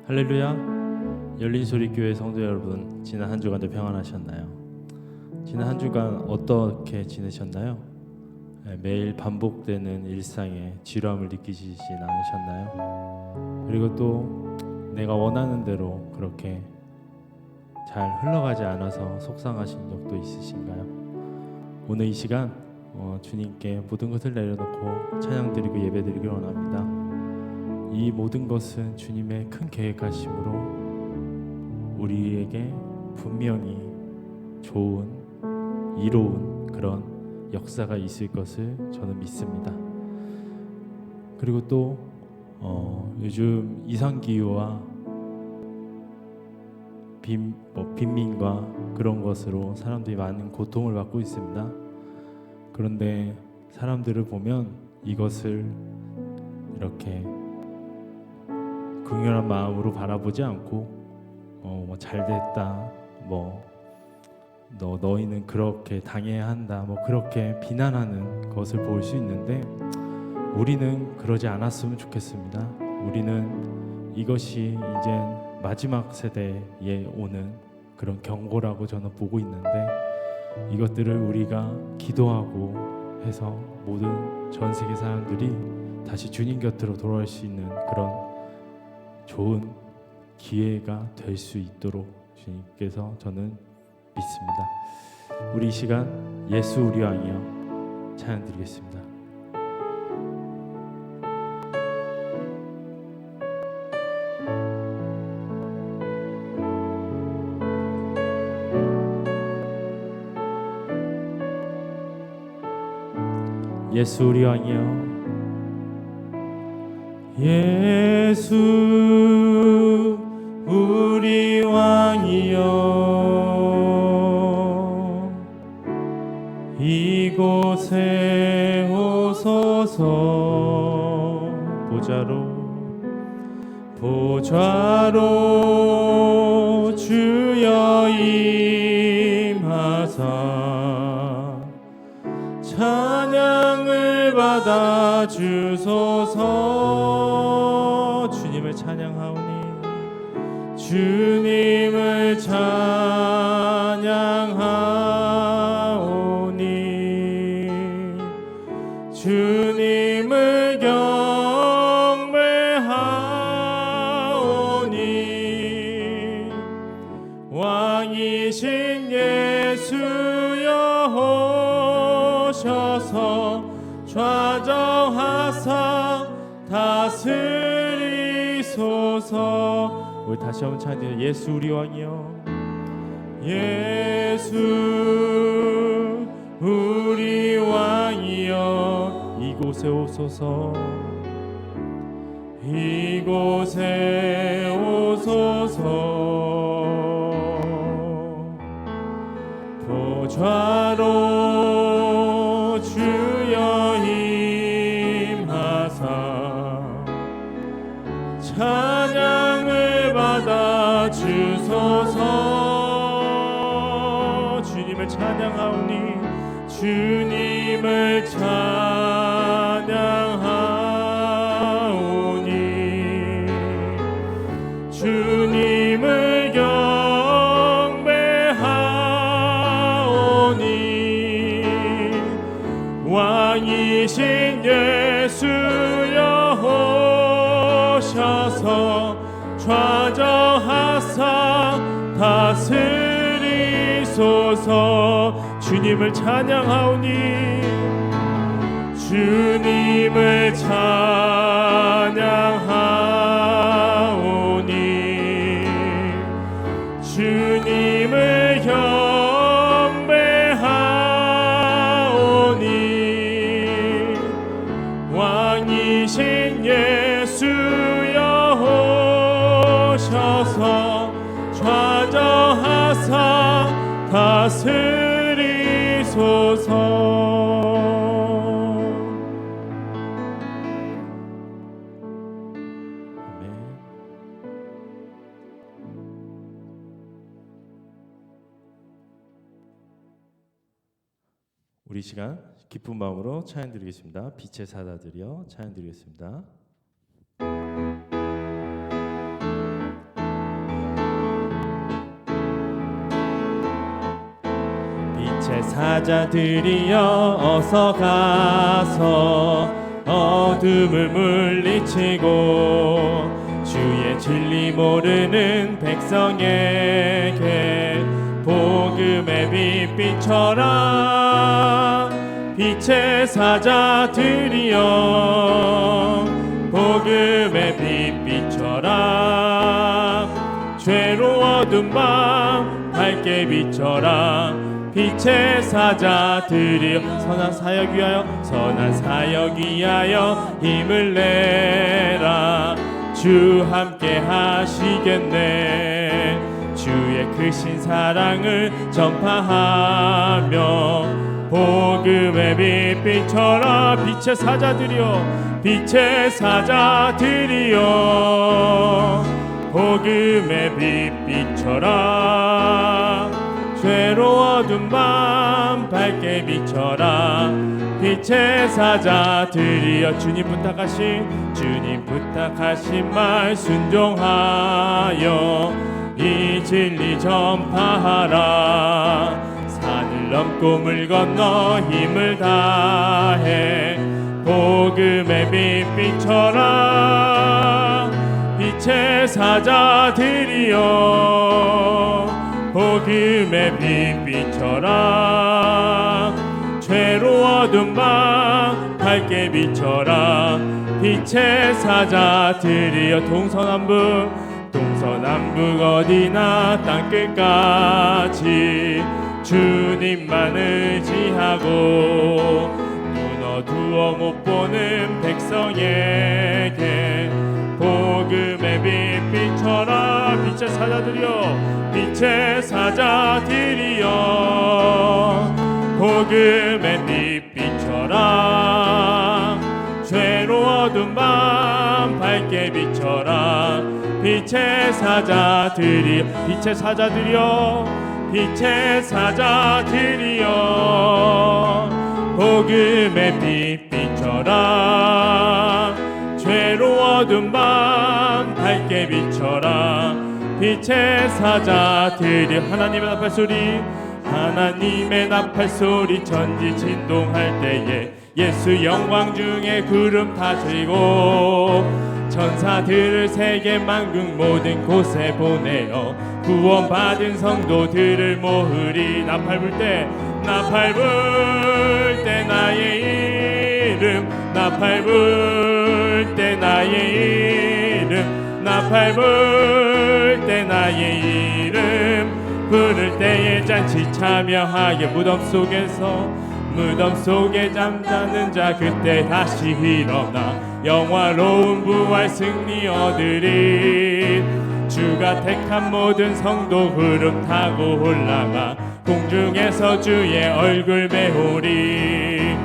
할렐루야. 열린소리교회 성도 여러분, 지난 한 주간도 평안하셨나요? 지난 한 주간 어떻게 지내셨나요? 매일 반복되는 일상에 지루함을 느끼시진 않으셨나요? 그리고 또 내가 원하는 대로 그렇게 잘 흘러가지 않아서 속상하신 적도 있으신가요? 오늘 이 시간 주님께 모든 것을 내려놓고 찬양드리고 예배드리기 원합니다. 이 모든 것은 주님의 큰 계획하심으로 우리에게 분명히 좋은, 이로운 그런 역사가 있을 것을 저는 믿습니다. 그리고 또 요즘 이상기후와 빈민과 그런 것으로 사람들이 많은 고통을 받고 있습니다. 그런데 사람들을 보면 이것을 이렇게 긍휼한 마음으로 바라보지 않고 잘됐다, 너희는 그렇게 당해야 한다, 그렇게 비난하는 것을 볼 수 있는데 우리는 그러지 않았으면 좋겠습니다. 우리는 이것이 이제 마지막 세대에 오는 그런 경고라고 저는 보고 있는데 이것들을 우리가 기도하고 해서 모든 전 세계 사람들이 다시 주님 곁으로 돌아올 수 있는 그런 좋은 기회가 될 수 있도록 주님께서 저는 믿습니다. 우리 이 시간 예수 우리 왕이여 찬양 드리겠습니다. 예수 우리 왕이여, 예수 우리 왕이여, 이곳에 오소서. 보좌로 주여 임하사 찬양을 받아 주소서. 주님을 찬양하오니, 주님을 찬양하오니, 주님을 경배하오니, 왕이신 예수여 오셔서 좌정하사 다스리소서. 우리 다시 한번 찬양해요. 예수 우리 왕이여, 예수 우리 왕이여, 이곳에 오소서. 이곳에 오소서. 보좌로 주여 임하사 찬양을 받아 주소서. 주님을 찬양하오니, 주님을 찬양하오니, 주님을 경배하오니, 왕이신 예수여 오셔서 좌정하사 다스리소서. 주님을 찬양하오니, 주님을 찬양하오니, 주님을 경배하오니, 왕이신 예수여 오셔서 좌정하사 다스리소서. 아멘. 우리 시간 기쁜 마음으로 찬양드리겠습니다. 빛의 사다들이여 찬양드리겠습니다. 사자들이여 어서 가서 어둠을 물리치고 주의 진리 모르는 백성에게 복음의 빛 비춰라. 빛의 사자들이여 복음의 빛 비춰라. 죄로워둔 밤 밝게 비춰라. 빛의 사자들이여 선한 사역 위하여 선한 사역 위하여 힘을 내라. 주 함께 하시겠네. 주의 크신 사랑을 전파하며 복음의 빛 비춰라. 빛의 사자들이여 빛의 사자들이여 복음의 빛 비춰라. 죄로워둔 밤 밝게 비춰라. 빛의 사자들이여 주님 부탁하신 말 순종하여 이 진리 전파하라. 산을 넘고 물 건너 힘을 다해 복음의 빛 비춰라. 빛의 사자들이여 복음의 빛 비춰라. 죄로워둔 밤 밝게 비춰라. 빛의 사자들이여 동서남북 어디나 땅끝까지 주님만 의지하고 눈 어두워 못 보는 백성에게 복음의 빛 비춰라. 빛의 사자들이여 복음의 빛 비춰라. 죄로워둔 밤 밝게 비춰라. 빛의 사자들이여 복음의 빛 비춰라. 죄로워둔 밤 밝게 비춰라. 빛의 사자들이여 하나님의 나팔 소리 전지 진동할 때에 예수 영광 중에 구름 타시고 천사들을 세계 만국 모든 곳에 보내어 구원받은 성도들을 모으리. 나팔 불 때 나의 이름 나팔 불 때 나의 이름 나팔 불 때 나의 이름 부를 때에 잔치 참여하게 무덤 속에 잠자는 자 그때 다시 일어나 영화로운 부활 승리 얻으리. 주가 택한 모든 성도 구름 타고 올라가 공중에서 주의 얼굴 배우리.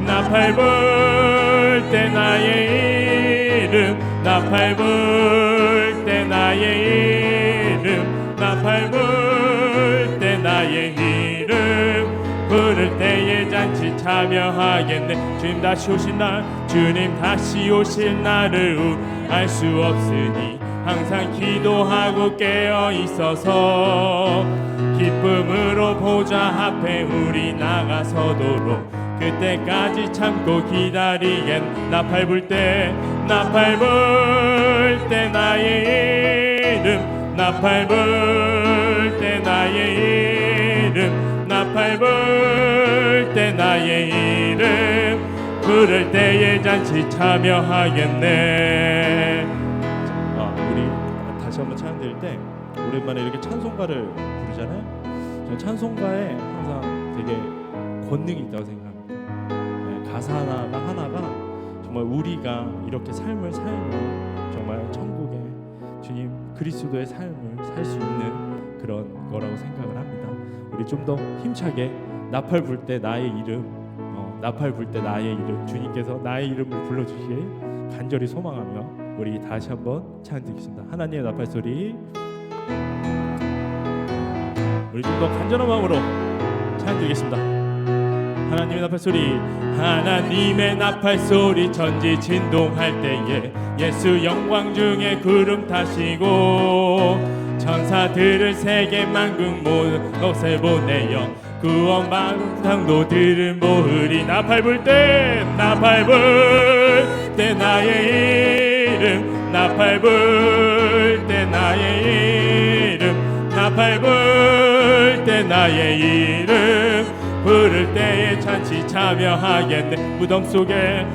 나팔 불 때 나의 이름 나팔 불 때 나의 이름 나팔 불 때 나의 이름 부를 때에 잔치 참여하겠네. 주님 다시 오실 날을 알 수 없으니 항상 기도하고 깨어 있어서 기쁨으로 보좌 앞에 우리 나가서도록 그때까지 참고 기다리겠. 나팔 불 때 나의 이름 나팔 불 때 나의 이름 나팔 불 때 나의 이름 부를 때에 잔치 참여하겠네. 우리 다시 한번 찬양 드릴 때 오랜만에 이렇게 찬송가를 부르잖아요. 저는 찬송가에 항상 되게 권능이 있다고 생각합니다. 가사 하나가 정말 우리가 이렇게 삶을 살고 정말 천국의 주님 그리스도의 삶을 살 수 있는 그런 거라고 생각을 합니다. 우리 좀 더 힘차게 나팔 불 때 나의 이름 나팔 불 때 나의 이름 주님께서 나의 이름을 불러주시길 간절히 소망하며 우리 다시 한번 찬양 드리겠습니다. 하나님의 나팔 소리. 우리 좀 더 간절한 마음으로 찬양 드리겠습니다. 하나님의 나팔 소리. 하나님의 나팔 소리 전지 진동할 때에 예수 영광 중에 구름 타시고 천사들을 세계 만국 모든 곳에 보내어 구원 상도들을 모으리. 나 밟을 때 나의 이름, 나 밟을 때 나의 이름, 나 밟을 때 나의 이름 부를 때에 잔치 참여하겠네. 무덤 속에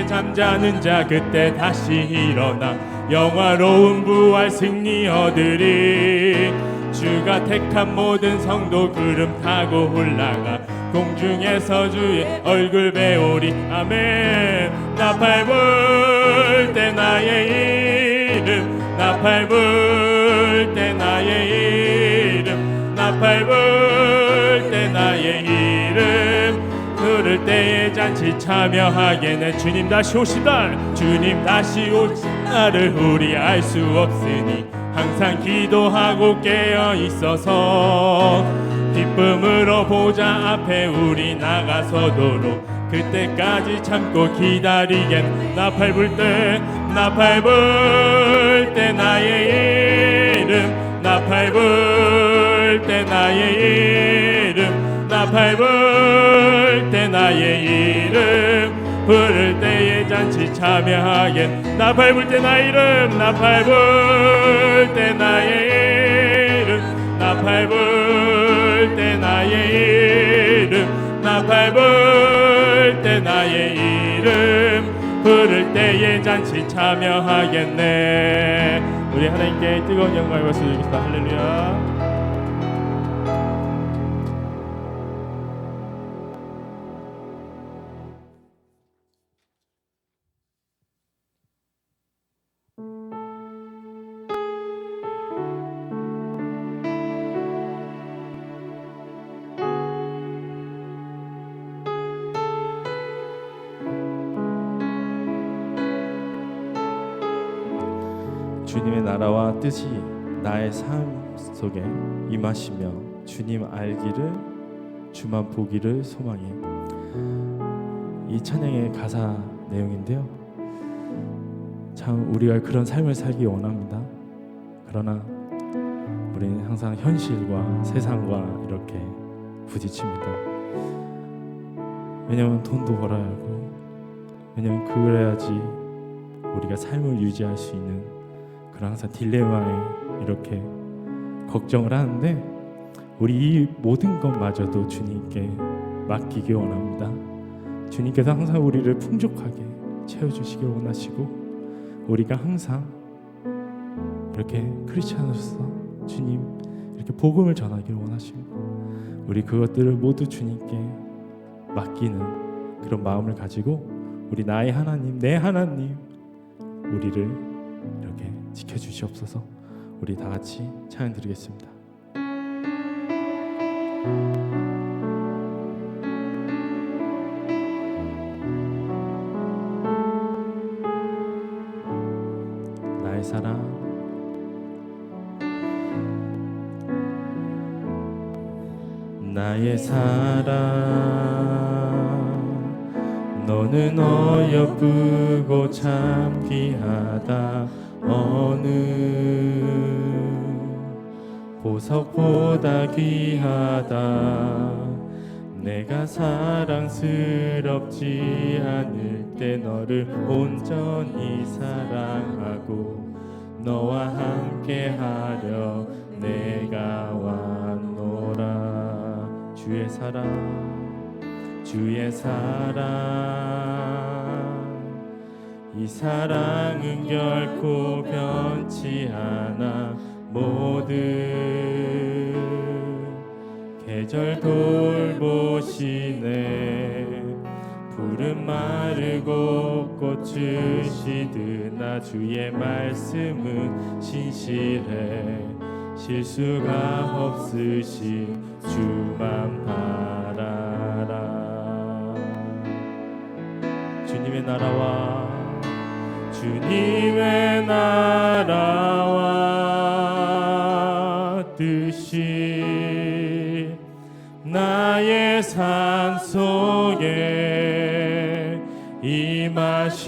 잠자는 자 그때 다시 일어나 영화로운 부활 승리 얻으리. 주가 택한 모든 성도 구름 타고 올라가 공중에서 주의 얼굴 배우리. 아멘. 나 밟을 때 나의 이름, 나 밟을 때 나의 이름, 나 밟을 때 나의 이름 부를 때에 잔치 참여하겠네. 주님 다시 오시다, 주님 다시 오신 날을 우리 알 수 없으니 항상 기도하고 깨어 있어서 기쁨으로 보좌 앞에 우리 나가서도록 그때까지 참고 기다리겠네. 나 밟을 때 나의 이름, 나 밟을 때 나의 이름, 나 밟을 때 나의 이름 부를 때에 잔치 참여하겠네. 나 밟을 때 나의 이름, 나 밟을 때 나의 이름, 나 밟을 때 나의 이름, 나 밟을 때 나의 이름 부를 때에 잔치 참여하겠네. 우리 하나님께 뜨거운 영광을 받으시겠습니다. 할렐루야. 주님의 나라와 뜻이 나의 삶 속에 임하시며 주님 알기를 주만 보기를 소망해. 이 찬양의 가사 내용인데요, 참 우리가 그런 삶을 살기 원합니다. 그러나 우리는 항상 현실과 세상과 이렇게 부딪힙니다. 왜냐하면 돈도 벌어야 하고, 왜냐하면 그래야지 우리가 삶을 유지할 수 있는 그런 항상 딜레마에 이렇게 걱정을 하는데, 우리 이 모든 것마저도 주님께 맡기기 원합니다. 주님께서 항상 우리를 풍족하게 채워주시길 원하시고, 우리가 항상 이렇게 크리스찬으로서 주님 이렇게 복음을 전하기를 원하십니다. 우리 그것들을 모두 주님께 맡기는 그런 마음을 가지고 우리 나의 하나님, 내 하나님, 우리를 이렇게 지켜주시옵소서. 우리 다 같이 찬양 드리겠습니다. 나의 사랑, 나의 사랑, 너는 어여쁘고 참 귀하다. 어느 보석보다 귀하다. 내가 사랑스럽지 않을 때 너를 온전히 사랑하고 너와 함께하려 내가 왔노라. 주의 사랑, 주의 사랑, 이 사랑은 결코 변치 않아. 모든 계절 돌보시네. 푸른 마르고 꽃을 시드나 주의 말씀은 신실해. 실수가 없으신 주만 바라라. 주님의 나라와 주님의 나라와 뜻이 나의 삶 속에 임하시며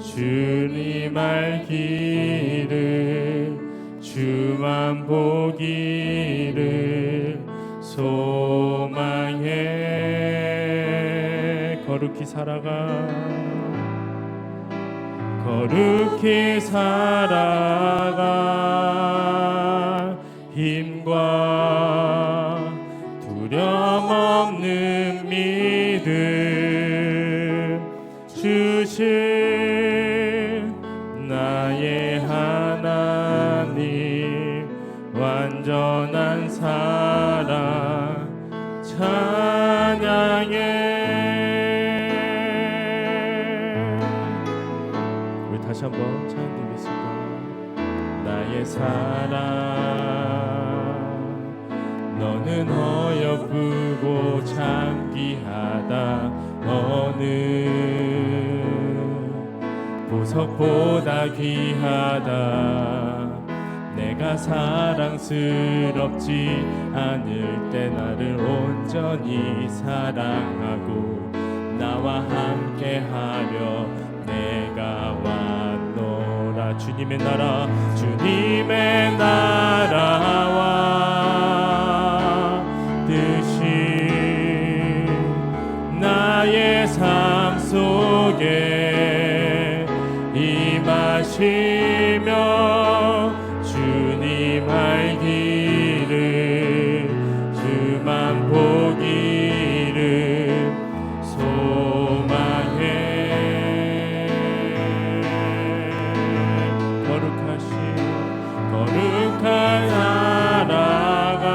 주님 알기를 주만 보기를 소망해. 거룩히 살아가 힘과 두려움 없는 믿음 주신 나의 하나님, 완전한 사랑 찬양해. 우리 다시 한번 찬양드리겠습니다. 나의 사랑, 너는 어여쁘고 창기하다. 어느 보석보다 귀하다. 내가 사랑스럽지 않을 때 나를 온전히 사랑하고 나와 함께하려 내가 왔노라. 주님의 나라, 주님의 나라와 뜻이 나의 삶 속에 임하시며 주님 알기를, 주만 보기를 소망해. 거룩한 나라가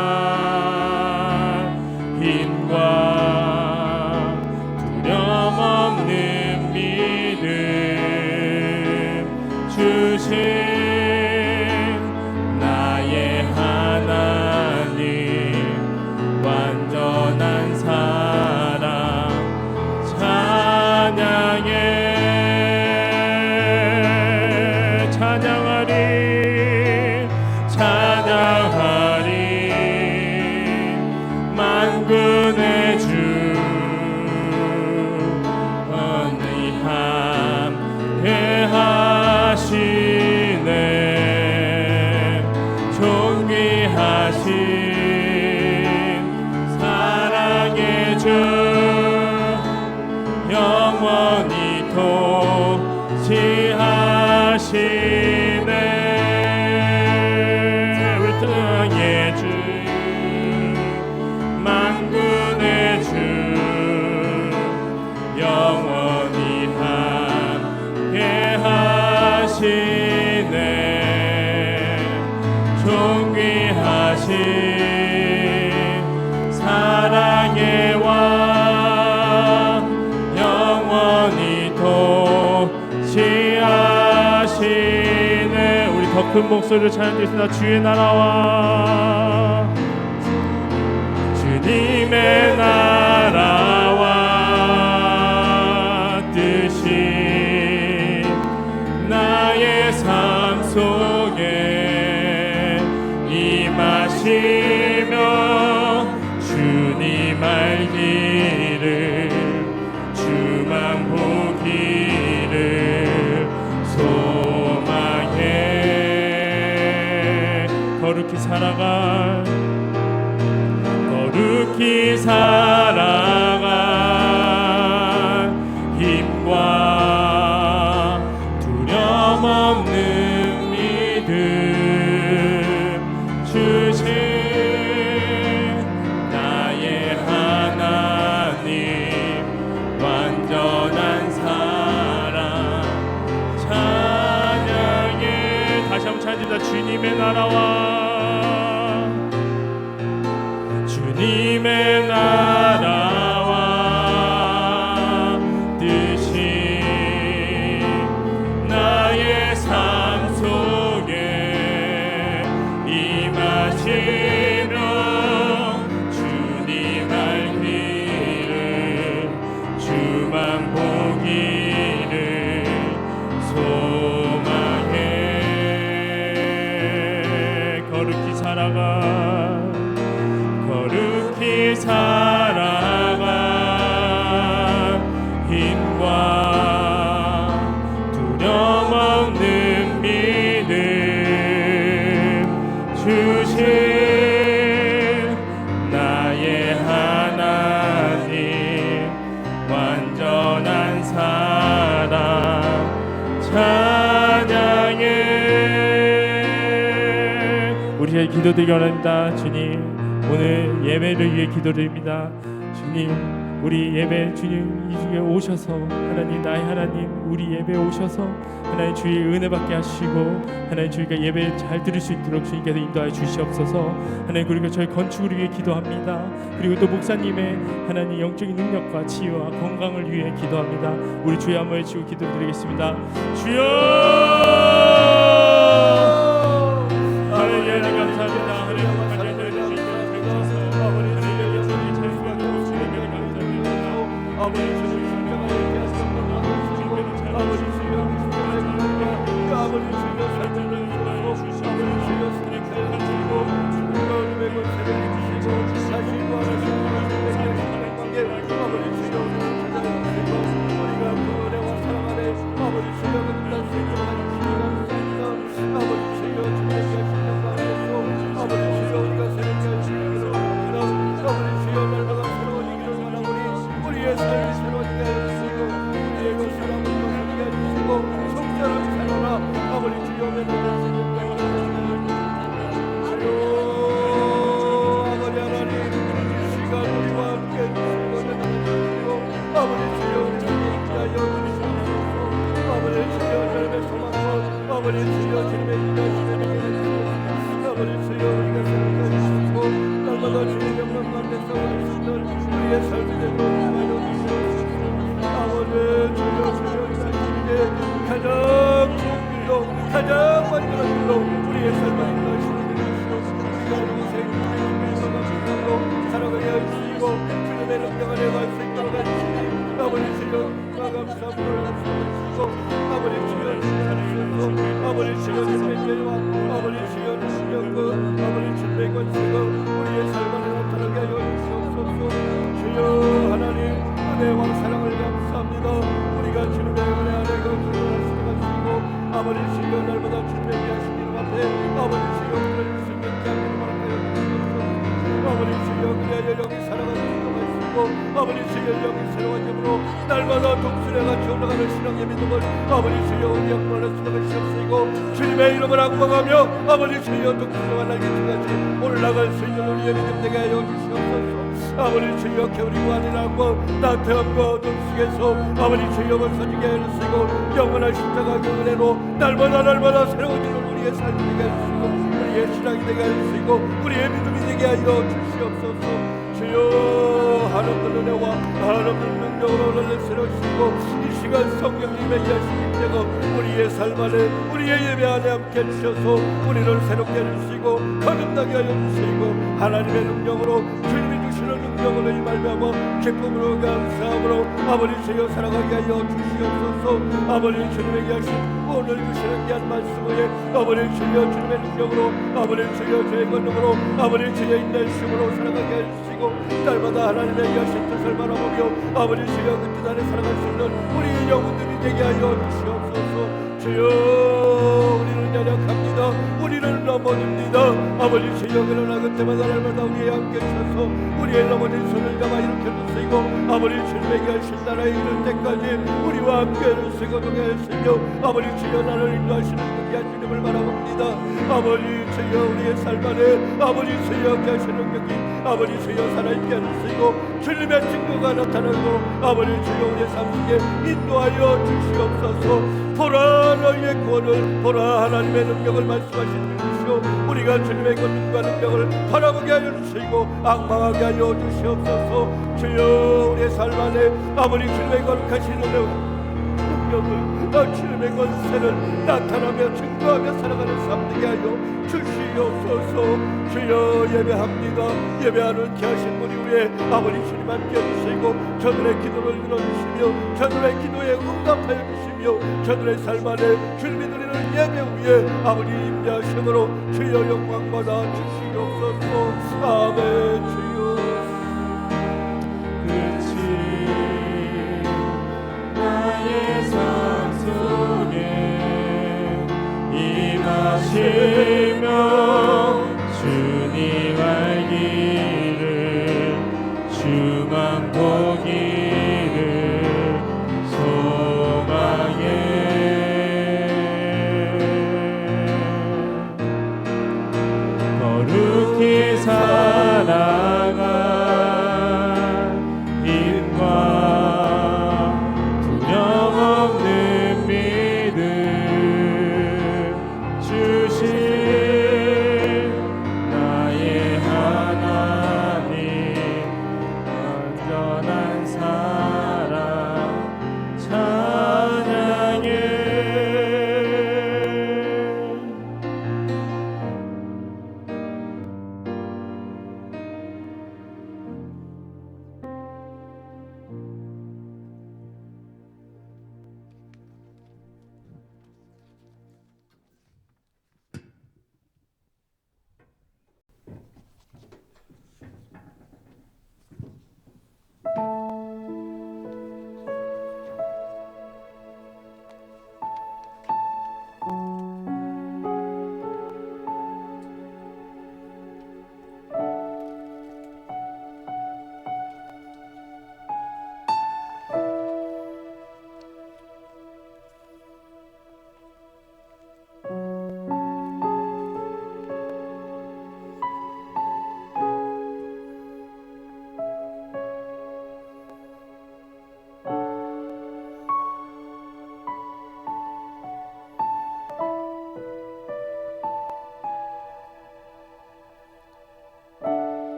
힘과 두려움 없는 믿음 주신 나의 하나님, 완전한 사랑 찬양해. 찬양하리 만군의 주 언니 함께 하시네. 존귀하신 사랑의 주 영원히 통치하시네. 만군의 주 영원히 함께 하시네. 존귀하신 사랑의 왕 영원히 통치하시네. 우리 더 큰 목소리로 찬양드리겠습니다. 주의 나라와 주님의 나라와 뜻이 나의 삶 속에 임하시며 주님 알기를, 주만 보기를 소망해. 거룩히 살아가 힘과 두려움 없는 믿음 주신 나의 하나님, 완전한 사랑 찬양해. 다시 한번 찬양합니다. 주님의 나라와 주님의 나라와 뜻이 나의 삶 속에 임하시며 주님 알기를, 주만 보기를 소망해. 기도드리기 원합니다. 주님, 오늘 예배를 위해 기도드립니다. 주님, 우리 예배 주님 이 중에 오셔서 하나님, 나의 하나님, 우리 예배에 오셔서 하나님 주의 은혜 받게 하시고 하나님 주의가 예배 잘 들을 수 있도록 주님께서 인도하여 주시옵소서. 하나님, 그리고 저희 건축을 위해 기도합니다. 그리고 또 목사님의 하나님 영적인 능력과 치유와 건강을 위해 기도합니다. 우리 주여 한번 외치고 기도드리겠습니다. 주여! 하나님 감사합니다. 하나님 감사합니다. 아버지 주님 십자가에 계셨습니다. 아버지 주여 아버지 주여 살펴주시고 아버지 주여 스님들 하시고 주님과 은혜의 권세를 주시고 다시 부활하시고 관계 아버지 주여 찾아가시고 우리가 그 은혜와 사랑 안에 아버지 주여 끝날 수 있도록 하시니 감사합니다. 아버지 주여 주님의 하시는 가운데서 아버지 주여 우리가 새롭게 하시기를 원합니다. 아버지 주여 날마다 새로워지기를 원하오니 우리의 삶이 새로워지게 해주시고 우리의 그 사랑을 거두게 해주시고 성전을 살아라. 아버지 주여 매너를 세우게 주여 아버지 하나님 이 시간 우리와 함께 해주시고 내려주시고 아버지 주여 우리를 인자하여 주시옵소서. 아버지 주여 삶의 소망과 아버지 주여 주님의 인자하심에 해주시옵소서. 아버지 주여 우리가 새롭게 해주시고 날마다 주의 영광 가운데서 가르치는 우리의 삶이 되도록 하여 주시옵소서. 아버지 주여 주여 주님께 가장 좋은 길로 가장 완전한 길로 우리의 삶을 인도하시는 주시옵소서. 우리가 인생 길로 살아가게 해주시고 주님의 능력 안에 갈 수 있도록 해주시니 아버지 주여 감사 부르시고 아버지 주여 주시옵소서. 아버지 주여 주님의 죄와 아버지 주여 능력과 아버지 주님의 권세가 우리의 삶 안에 나타나게 하여 주시옵소서. 주여 하나님 은혜와 사랑을 감사합니다. 우리가 주님의 은혜 안에 거주하시고 아버지 주여 날마다 주님의 위하신 이름 앞에 아버지 주여 그를 수 있게 하기를 바라요. 아버지 주여 그리하여 여기 살아가는 수가 있고 아버지 주여 여기 새로운 점으로 날마다 동순회같이 올라가는 신앙의 믿음을 아버지 주여 우리 영광을 수가 시옵시고 주님의 이름을 악망하며 아버지 주여 동순회와 날개치까지 올라갈 수 있는 우리의 믿음 되게 하여 주시옵소서. 아버지 주여 겨울이고 아니라고 따뜻함과 어둠 속에서 아버지 주여 벌서지게 해주시고 영원한 십자가 그 은혜로 날마다 새로워지는 우리의 삶이 되게 해주시고 우리의 신앙이 되게 해주시고 우리의 믿음이 되게 하여 주시옵소서. 주여 하나님 은혜와 하나님 능력으로 오늘 새로우시고 이 시간 성령님의 이하신 임재가 우리의 삶 안에 우리의 예배 안에 함께 해주셔서 우리를 새롭게 해주시고 거듭나게 하여 주시고 하나님의 능력으로 주님이 주시는 능력으로 임하며 기쁨으로 감사함으로 아버지 주여 살아가게 하여 주시옵소서. 아버지 주님에게 하신 오늘 주시는 귀한 말씀 위에 아버지 주여 주님의 능력으로 아버지 주여 주의 권능으로 아버지 주의 인내심으로 살아가게 해주시고 날마다 하나님의 이하신 뜻을 바라보며 아버지 주여 그 뜻 안에 살아갈 수 있는 우리의 영혼들이 되게 하여 주시옵소서. 주여 우리는 연약합니다. 우리는 넘어집니다. 아버지 주여 그러나 그때마다 날마다 우리의 함께 서서 우리의 넘어진 손을 잡아 일으켜 주시고 아버지 주님에게 하신 나라에 이를 때까지 우리와 함께 해주시고 동행하시며 아버지 주여 나를 인도하시는 귀한 주님을 바라봅니다. 아버지 주여 우리의 삶 안에 아버지 주여 함께 하시는 능력이 아버지 주여 살아있게 해주시고 주님의 증거가 나타나고 아버지 주여 우리의 삶 속에 인도하여 주시옵소서. 보라 너희의 구원을 보라 하나님의 능력을 말씀하신 주시오. 우리가 주님의 권능과 능력을 바라보게 하여 주시고 악망하게 하여 주시옵소서. 주여 우리의 삶 안에 아버지 주님의 거룩하신 능력을 주님의 권세를 나타나며 증거하며 살아가는 삶 되게 하여 주시옵소서. 주여 예배합니다. 예배하는 귀하신 우리 위에 아버지 주님 함께 해주시고 저들의 기도를 들어주시며 저들의 기도에 응답하여 주시며 저들의 삶 안에 주님이 드리는 예배 위에 아버지 임재하심으로 주여 영광 받아 주시옵소서. 아멘. 주여 끝이 나의 삶 속에 임하시며 주님 알기를 주만 보기를 소망해 거룩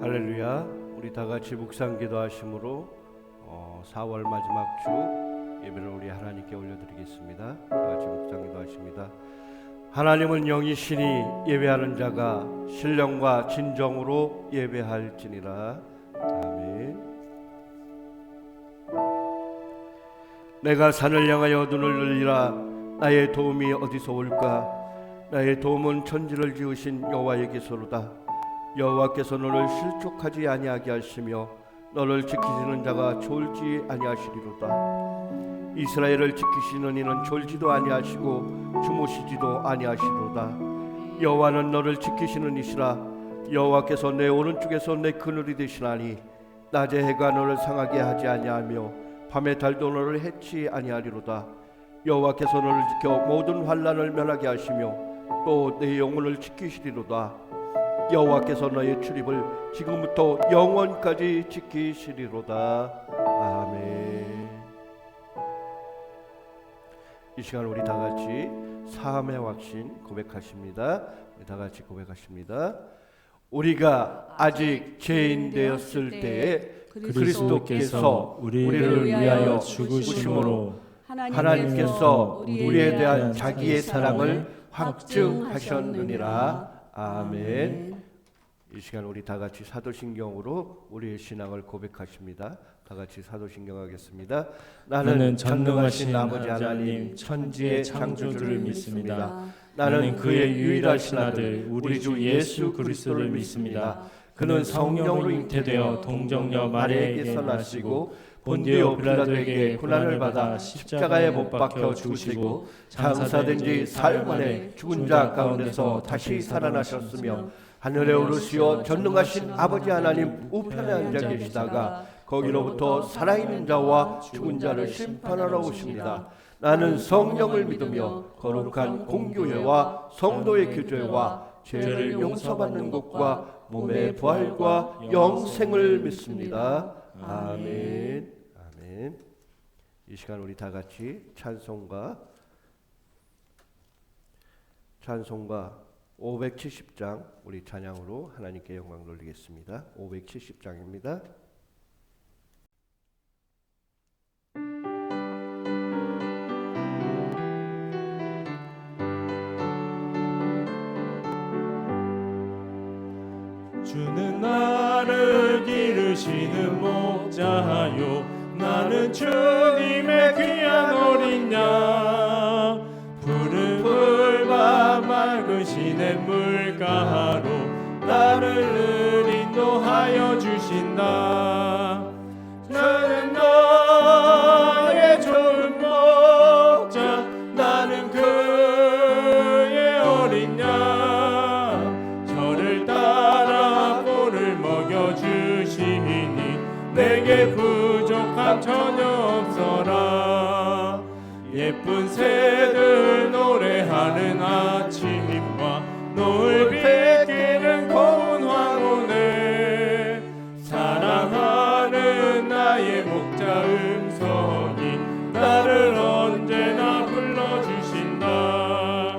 할렐루야. 우리 다 같이 묵상 기도하심으로 4월 마지막 주 예배를 우리 하나님께 올려드리겠습니다. 다 같이 묵상 기도하십니다. 하나님은 영이시니 예배하는 자가 신령과 진정으로 예배할지니라. 아멘. 내가 산을 향하여 눈을 늘리라. 나의 도움이 어디서 올까? 나의 도움은 천지를 지으신 여호와에게서로다. 여호와께서 너를 실족하지 아니하게 하시며 너를 지키시는 자가 졸지 아니하시리로다. 이스라엘을 지키시는 이는 졸지도 아니하시고 주무시지도 아니하시리로다. 여호와는 너를 지키시는 이시라. 여호와께서 내 오른쪽에서 내 그늘이 되시나니 낮에 해가 너를 상하게 하지 아니하며 밤에 달도 너를 해치 아니하리로다. 여호와께서 너를 지켜 모든 환난을 면하게 하시며 또 내 영혼을 지키시리로다. 여호와께서 너의 출입을 지금부터 영원까지 지키시리로다. 아멘. 이 시간 우리 다 같이 사함의 확신 고백하십니다. 우리 다 같이 고백하십니다. 우리가 아직 죄인 되었을 때에 그리스도께서 우리를 위하여 죽으심으로 하나님께서 우리에 대한 자기의 사랑을 확증하셨느니라. 아멘. 이 시간 우리 다 같이 사도신경으로 우리의 신앙을 고백하십니다. 다 같이 사도신경 하겠습니다. 나는 전능하신 아버지 하나님 천지의 창조주를 믿습니다. 나는 그의 유일하신 아들 우리 주 예수 그리스도를 믿습니다. 그는 성령으로 잉태되어 동정녀 마리아에게서 나시고 본디오 빌라도에게 고난을 받아 십자가에 못 박혀 죽으시고 장사된 지 사흘 만에 죽은 자 가운데서 다시 살아나셨으며 하늘에 오르시어 전능하신 아버지 하나님 우편에 앉아 계시다가 거기로부터 살아있는 자와 죽은 자를 심판하러 오십니다. 나는 성령을 믿으며 거룩한 공교회와 성도의 교제와 죄를 용서받는 것과 몸의 부활과 영생을 믿습니다. 아멘. 아멘. 이 시간 우리 다 같이 찬송가 570장 우리 찬양으로 하나님께 영광 돌리겠습니다. 570장입니다. 주는 나를 기르시는 목자요 나는 주님의 귀한 어린 양 푸른 풀과 맑은 시냇 물가로 나를 인도하여 주신다. 저는 너의 좋은 목자 나는 그의 어린 양 저를 따라 꼴을 먹여주시니 내게 부족함 전혀 없어라. 예쁜 새들 노래하는 아침과 노을 비끼는 고운 황혼에 사랑하는 나의 목자 음성이 나를 언제나 불러주신다.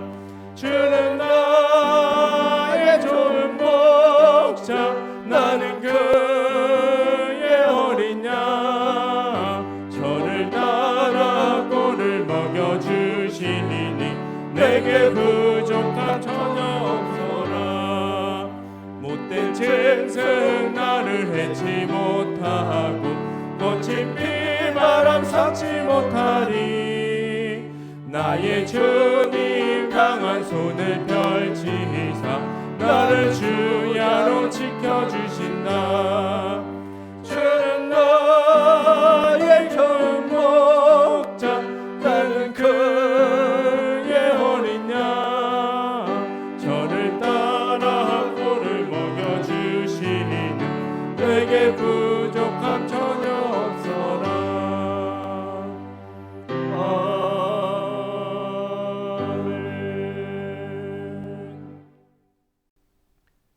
주는 나의 좋은 목자 나는 그의 어린 양 저를 따라 꼴을 먹여주시니 내게 부족함 전혀 없어라. 못된 짐승 나를 해치 못하고 거친 비바람 삭지 못하리. 나의 주님 강한 손을 펼치사 나를 주야로 지켜주신다. 주는 너의 좋은 목자 나는 그의 어린 양 저를 따라 꼴을 먹여주시니 내게 부족함 전혀 없어라. 아멘.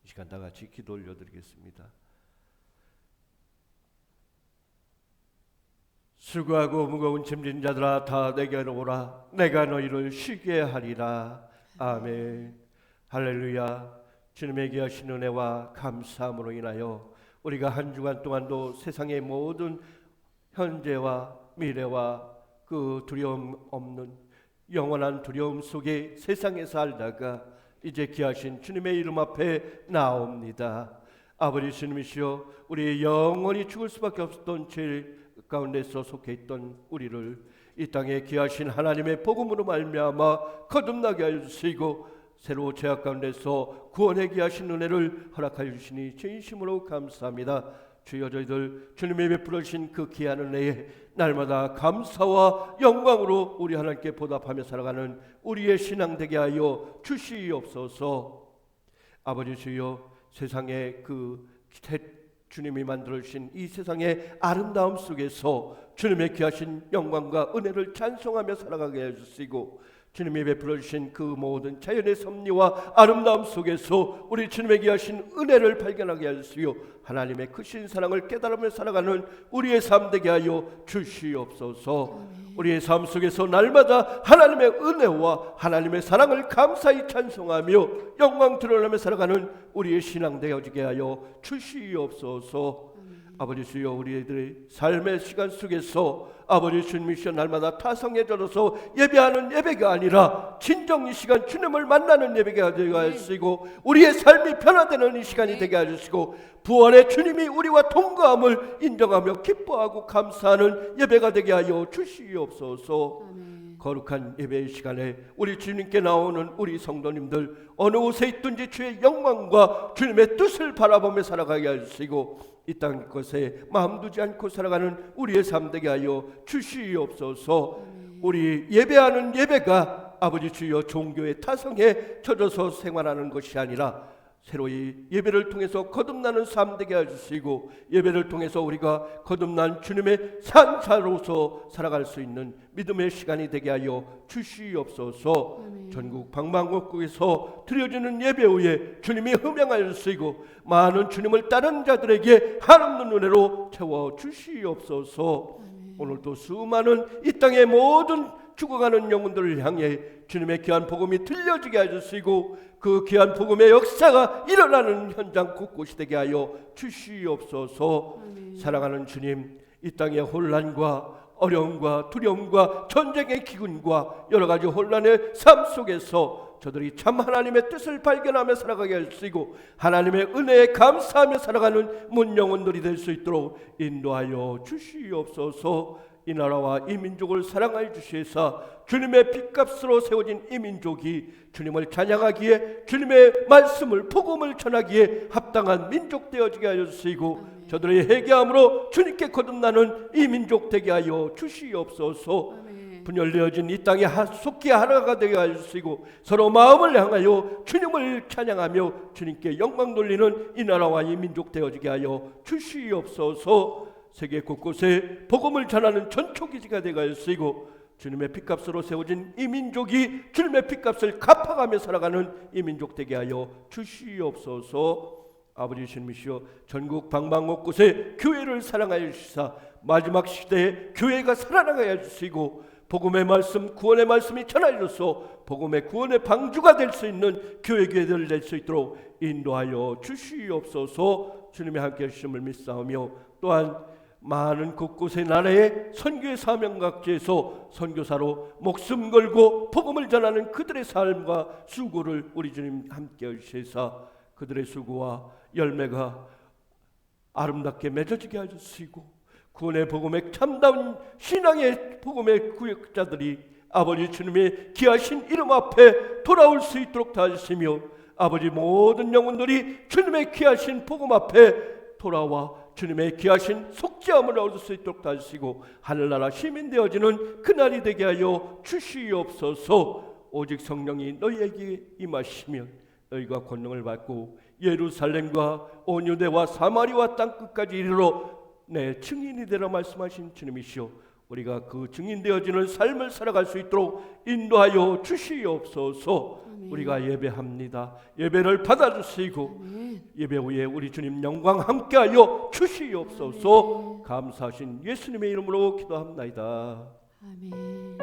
이 시간 다 같이 기도 올려드리겠습니다. 수고하고 무거운 짐진 자들아 다 내게로 오라. 내가 너희를 쉬게 하리라. 아멘. 할렐루야. 주님의 귀하신 은혜와 감사함으로 인하여 우리가 한 주간 동안도 세상의 모든 현재와 미래와 그 두려움 없는 영원한 두려움 속에 세상에 살다가 이제 귀하신 주님의 이름 앞에 나옵니다. 아버지 주님이시여, 우리의 영원히 죽을 수밖에 없었던 죄 가운데서 속해 있던 우리를 이 땅에 귀하신 하나님의 복음으로 말미암아 거듭나게 하여 주시고 새로 죄악 가운데서 구원에 귀하신 은혜를 허락하여 주시니 진심으로 감사합니다. 주여, 저희들 주님이 베풀어 주신 그 귀한 은혜에 날마다 감사와 영광으로 우리 하나님께 보답하며 살아가는 우리의 신앙 되게 하여 주시옵소서. 아버지 주여, 세상에 주님이 만들어 주신 이 세상의 아름다움 속에서 주님의 귀하신 영광과 은혜를 찬송하며 살아가게 해주시고, 주님이 베풀어 주신 그 모든 자연의 섭리와 아름다움 속에서 우리 주님의 귀하신 은혜를 발견하게 해주시오. 하나님의 크신 사랑을 깨달으며 살아가는 우리의 삶 되게 하여 주시옵소서. 우리의 삶 속에서 날마다 하나님의 은혜와 하나님의 사랑을 감사히 찬송하며 영광 드러내며 살아가는 우리의 신앙 되어지게 하여 주시옵소서. 아버지 주여, 우리들의 삶의 시간 속에서 아버지 주님이시여 날마다 타성에 젖어서 예배하는 예배가 아니라 진정 이 시간 주님을 만나는 예배가 되게 하시고 우리의 삶이 변화되는 이 시간이 되게 하시고 부활의 주님이 우리와 동거함을 인정하며 기뻐하고 감사하는 예배가 되게 하여 주시옵소서. 거룩한 예배의 시간에 우리 주님께 나오는 우리 성도님들 어느 곳에 있든지 주의 영광과 주님의 뜻을 바라보며 살아가게 하시고 이 땅 것에 마음 두지 않고 살아가는 우리의 삶 되게 하여 주시옵소서. 우리 예배하는 예배가 아버지 주여 종교의 타성에 젖어서 생활하는 것이 아니라 새로이 예배를 통해서 거듭나는 삶 되게 해주시고 예배를 통해서 우리가 거듭난 주님의 산사로서 살아갈 수 있는 믿음의 시간이 되게 하여 주시옵소서. 전국 방방곡곡에서 드려지는 예배 후에 주님이 흠양하여 주시고 많은 주님을 따르는 자들에게 한없는 은혜로 채워 주시옵소서. 오늘도 수많은 이 땅의 모든 죽어가는 영혼들을 향해 주님의 귀한 복음이 들려지게 해주시고 그 귀한 복음의 역사가 일어나는 현장 곳곳이 되게 하여 주시옵소서. 사랑하는 주님, 이 땅의 혼란과 어려움과 두려움과 전쟁의 기근과 여러 가지 혼란의 삶 속에서 저들이 참 하나님의 뜻을 발견하며 살아가게 하시고 하나님의 은혜에 감사하며 살아가는 문 영혼들이 될 수 있도록 인도하여 주시옵소서. 이 나라와 이 민족을 사랑하여 주시사 주님의 핏값으로 세워진 이 민족이 주님을 찬양하기에 주님의 말씀을 복음을 전하기에 합당한 민족 되어지게 하여 주시고 저들의 회개함으로 주님께 거듭나는 이 민족 되게 하여 주시옵소서. 분열되어진 이 땅에 속히 하나가 되게 하여 주시고 서로 마음을 향하여 주님을 찬양하며 주님께 영광 돌리는 이 나라와 이 민족 되어지게 하여 주시옵소서. 세계 곳곳에 복음을 전하는 전초기지가 되게 하여 주시고 주님의 핏값으로 세워진 이 민족이 주님의 핏값을 갚아가며 살아가는 이 민족 되게 하여 주시옵소서. 아버지 주님이시여, 전국 방방곳곳에 교회를 사랑하여 주시사 마지막 시대에 교회가 살아나게 해주시고 복음의 말씀, 구원의 말씀이 전하여서 복음의 구원의 방주가 될 수 있는 교회들 될 수 있도록 인도하여 주시옵소서. 주님의 함께 하심을 믿사오며 또한 많은 곳곳의 나라의 선교의 사명각지에서 선교사로 목숨 걸고 복음을 전하는 그들의 삶과 수고를 우리 주님 함께 하시사 그들의 수고와 열매가 아름답게 맺어지게 하시고 구원의 복음의 참다운 신앙의 복음의 구역자들이 아버지 주님의 귀하신 이름 앞에 돌아올 수 있도록 도와주시며 아버지 모든 영혼들이 주님의 귀하신 복음 앞에 돌아와 주님의 귀하신 속죄함을 얻을 수 있도록 도와주시고 하늘나라 시민 되어지는 그날이 되게 하여 주시옵소서. 오직 성령이 너희에게 임하시면 너희가 권능을 받고 예루살렘과 온 유대와 사마리아 땅끝까지 이르러 내 증인이 되라 말씀하신 주님이시오. 우리가 그 증인 되어지는 삶을 살아갈 수 있도록 인도하여 주시옵소서. 우리가 예배합니다. 예배를 받아주시고 예배 후에 우리 주님 영광 함께하여 주시옵소서. 감사하신 예수님의 이름으로 기도합나이다. 아멘.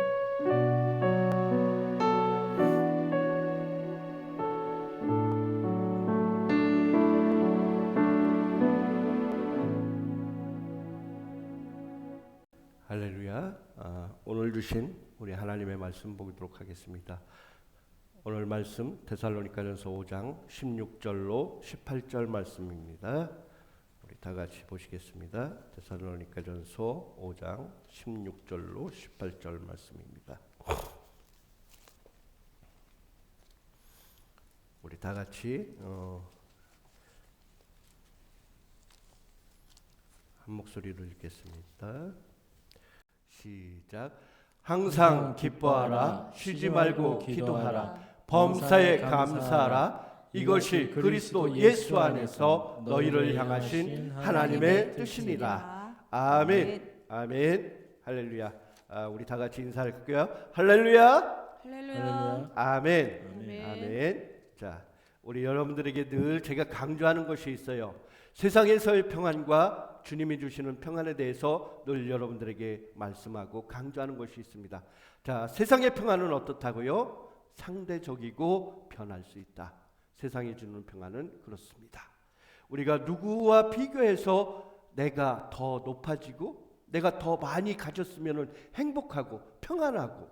할렐루야. 오늘 주신 우리 하나님의 말씀 보도록 하겠습니다. 오늘 말씀 데살로니가전서 5장 16절로 18절 말씀입니다. 우리 다 같이 보시겠습니다. 데살로니가전서 5장 16절로 18절 말씀입니다. 우리 다 같이 한 목소리로 읽겠습니다. 시작. 항상 기뻐하라. 쉬지 말고 기도하라. 범사에 감사하라. 이것이 그리스도 예수 안에서 너희를 향하신 하나님의 뜻이니라. 아멘. 아멘. 할렐루야. 우리 다 같이 인사할게요. 할렐루야. 할렐루야. 아멘. 아멘. 아멘. 자, 우리 여러분들에게 늘 제가 강조하는 것이 있어요. 세상에서의 평안과 주님이 주시는 평안에 대해서 늘 여러분들에게 말씀하고 강조하는 것이 있습니다. 자, 세상의 평안은 어떻다고요? 상대적이고 변할 수 있다. 세상이 주는 평안은 그렇습니다. 우리가 누구와 비교해서 내가 더 높아지고 내가 더 많이 가졌으면 행복하고 평안하고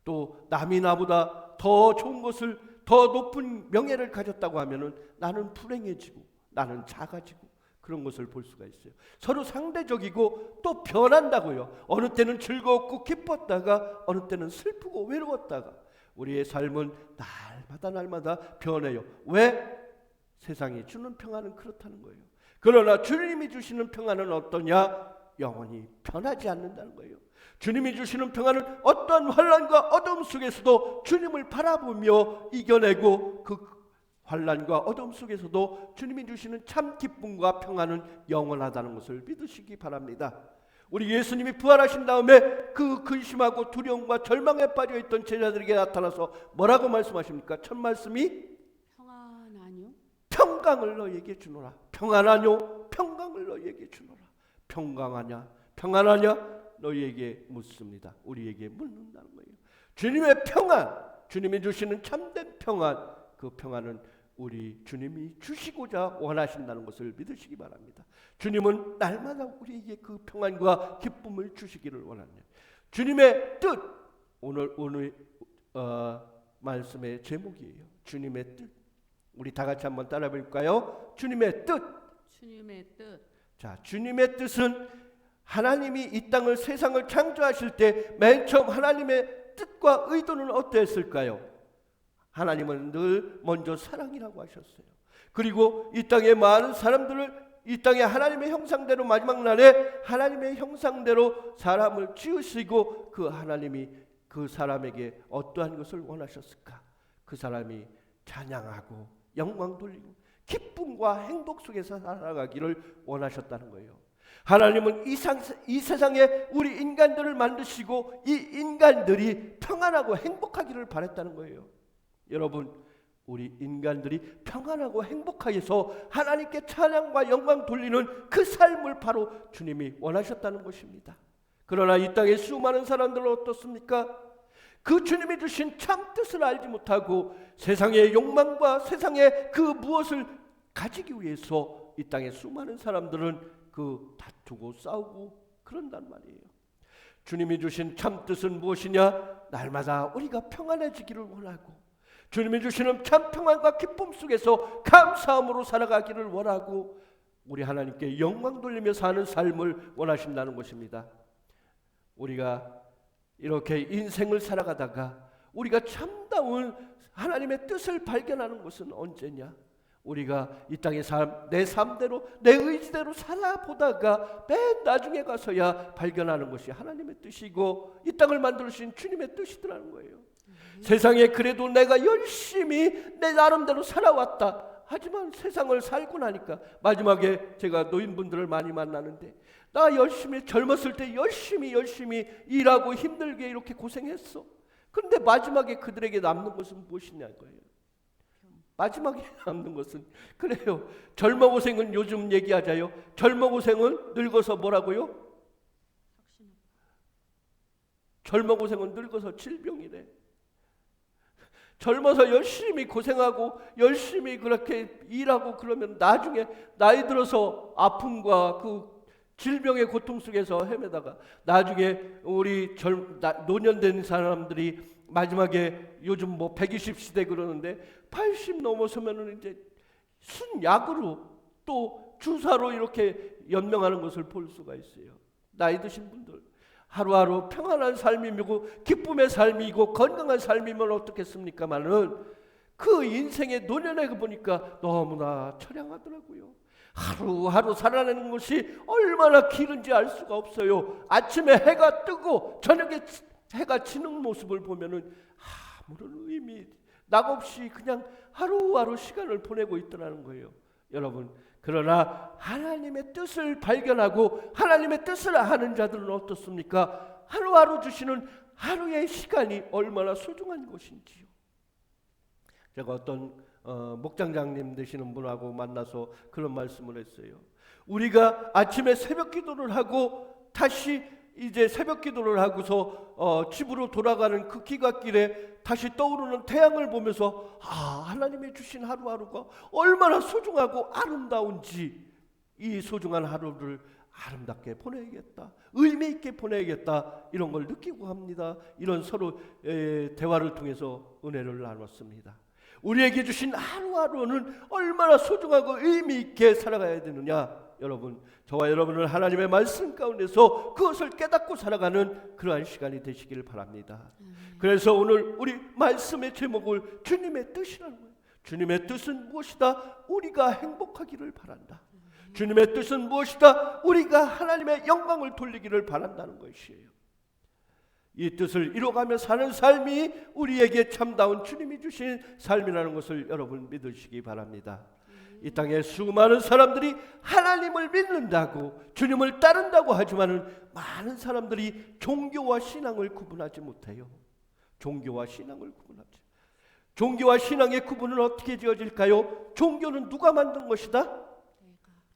또 남이 나보다 더 좋은 것을 더 높은 명예를 가졌다고 하면은 나는 불행해지고 나는 작아지고 그런 것을 볼 수가 있어요. 서로 상대적이고 또 변한다고요. 어느 때는 즐겁고 기뻤다가 어느 때는 슬프고 외로웠다가 우리의 삶은 날마다 변해요. 왜? 세상이 주는 평안은 그렇다는 거예요. 그러나 주님이 주시는 평안은 어떠냐? 영원히 변하지 않는다는 거예요. 주님이 주시는 평안은 어떤 환난과 어둠 속에서도 주님을 바라보며 이겨내고 그 환난과 어둠 속에서도 주님이 주시는 참 기쁨과 평안은 영원하다는 것을 믿으시기 바랍니다. 우리 예수님이 부활하신 다음에 그 근심하고 두려움과 절망에 빠져있던 제자들에게 나타나서 뭐라고 말씀하십니까? 첫 말씀이 평안하뇨? 평강을 너에게 주노라. 평안하뇨? 평강을 너에게 주노라. 평강하냐? 평안하냐? 너희에게 묻습니다. 우리에게 묻는다는 거예요. 주님의 평안, 주님이 주시는 참된 평안, 그 평안은 우리 주님이 주시고자 원하신다는 것을 믿으시기 바랍니다. 주님은 날마다 우리에게 그 평안과 기쁨을 주시기를 원합니다. 주님의 뜻, 오늘 말씀의 제목이에요. 주님의 뜻. 우리 다 같이 한번 따라 볼까요? 주님의 뜻. 주님의 뜻. 자, 주님의 뜻은 하나님이 이 땅을 세상을 창조하실 때 맨 처음 하나님의 뜻과 의도는 어땠을까요? 하나님은 늘 먼저 사랑이라고 하셨어요. 그리고 이 땅의 많은 사람들을 이 땅의 하나님의 형상대로 마지막 날에 하나님의 형상대로 사람을 지으시고 그 하나님이 그 사람에게 어떠한 것을 원하셨을까? 그 사람이 찬양하고 영광 돌리고 기쁨과 행복 속에서 살아가기를 원하셨다는 거예요. 하나님은 이 세상에 우리 인간들을 만드시고 이 인간들이 평안하고 행복하기를 바랬다는 거예요. 여러분, 우리 인간들이 평안하고 행복하게 해서 하나님께 찬양과 영광 돌리는 그 삶을 바로 주님이 원하셨다는 것입니다. 그러나 이 땅의 수많은 사람들은 어떻습니까? 그 주님이 주신 참 뜻을 알지 못하고 세상의 욕망과 세상의 그 무엇을 가지기 위해서 이 땅의 수많은 사람들은 그 다투고 싸우고 그런단 말이에요. 주님이 주신 참 뜻은 무엇이냐? 날마다 우리가 평안해지기를 원하고 주님이 주시는 참 평안과 기쁨 속에서 감사함으로 살아가기를 원하고 우리 하나님께 영광 돌리며 사는 삶을 원하신다는 것입니다. 우리가 이렇게 인생을 살아가다가 우리가 참다운 하나님의 뜻을 발견하는 것은 언제냐? 우리가 이 땅의 삶, 내 삶대로 내 의지대로 살아보다가 맨 나중에 가서야 발견하는 것이 하나님의 뜻이고 이 땅을 만들어주신 주님의 뜻이더라는 거예요. 세상에 그래도 내가 열심히 내 나름대로 살아왔다. 하지만 세상을 살고 나니까 마지막에 제가 노인분들을 많이 만나는데 나 열심히 젊었을 때 열심히 일하고 힘들게 이렇게 고생했어. 그런데 마지막에 그들에게 남는 것은 무엇이냐고요. 마지막에 남는 것은 그래요. 젊어 고생은 요즘 얘기하자요. 젊어 고생은 늙어서 뭐라고요? 젊어 고생은 늙어서 질병이래. 젊어서 열심히 고생하고 열심히 그렇게 일하고 그러면 나중에 나이 들어서 아픔과 그 질병의 고통 속에서 헤매다가 나중에 우리 노년된 사람들이 마지막에 요즘 뭐 120시대 그러는데 80 넘어서면은 이제 순약으로 또 주사로 이렇게 연명하는 것을 볼 수가 있어요. 나이 드신 분들 하루하루 평안한 삶이고 기쁨의 삶이고 건강한 삶이면 어떻겠습니까마는 그 인생의 노년에 보니까 너무나 처량하더라고요. 하루하루 살아내는 것이 얼마나 길은지 알 수가 없어요. 아침에 해가 뜨고 저녁에 해가 지는 모습을 보면은 아무런 의미 낙 없이 그냥 하루하루 시간을 보내고 있더라는 거예요. 여러분, 그러나 하나님의 뜻을 발견하고 하나님의 뜻을 아는 자들은 어떻습니까? 하루하루 주시는 하루의 시간이 얼마나 소중한 것인지요. 제가 어떤 목장장님 되시는 분하고 만나서 그런 말씀을 했어요. 우리가 아침에 새벽 기도를 하고 다시 이제 새벽 기도를 하고서 집으로 돌아가는 그 기갓길에 다시 떠오르는 태양을 보면서 하나님이 주신 하루하루가 얼마나 소중하고 아름다운지, 이 소중한 하루를 아름답게 보내야겠다, 의미 있게 보내야겠다, 이런 걸 느끼고 합니다. 이런 서로 대화를 통해서 은혜를 나눴습니다. 우리에게 주신 하루하루는 얼마나 소중하고 의미 있게 살아가야 되느냐. 여러분, 저와 여러분은 하나님의 말씀 가운데서 그것을 깨닫고 살아가는 그러한 시간이 되시길 바랍니다. 그래서 오늘 우리 말씀의 제목을 주님의 뜻이라는 거예요. 주님의 뜻은 무엇이다? 우리가 행복하기를 바란다. 주님의 뜻은 무엇이다? 우리가 하나님의 영광을 돌리기를 바란다는 것이에요. 이 뜻을 이뤄가며 사는 삶이 우리에게 참다운 주님이 주신 삶이라는 것을 여러분 믿으시기 바랍니다. 이 땅에 수많은 사람들이 하나님을 믿는다고 주님을 따른다고 하지만은 많은 사람들이 종교와 신앙을 구분하지 못해요. 종교와 신앙을 구분하지. 종교와 신앙의 구분은 어떻게 지어질까요? 종교는 누가 만든 것이다?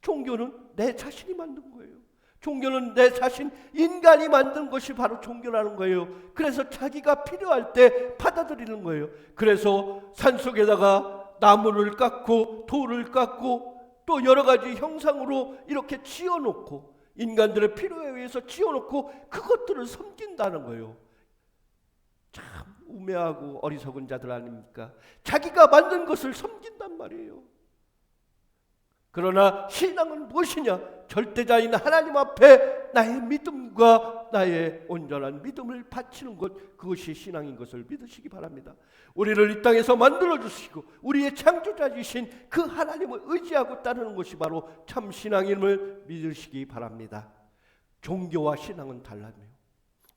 종교는 내 자신이 만든 거예요. 종교는 내 자신, 인간이 만든 것이 바로 종교라는 거예요. 그래서 자기가 필요할 때 받아들이는 거예요. 그래서 산속에다가 나무를 깎고 돌을 깎고 또 여러 가지 형상으로 이렇게 지어놓고 인간들의 필요에 의해서 지어놓고 그것들을 섬긴다는 거예요. 참 우매하고 어리석은 자들 아닙니까? 자기가 만든 것을 섬긴단 말이에요. 그러나 신앙은 무엇이냐? 절대자인 하나님 앞에 나의 믿음과 나의 온전한 믿음을 바치는 것, 그것이 신앙인 것을 믿으시기 바랍니다. 우리를 이 땅에서 만들어주시고 우리의 창조자이신 그 하나님을 의지하고 따르는 것이 바로 참 신앙임을 믿으시기 바랍니다. 종교와 신앙은 달라요.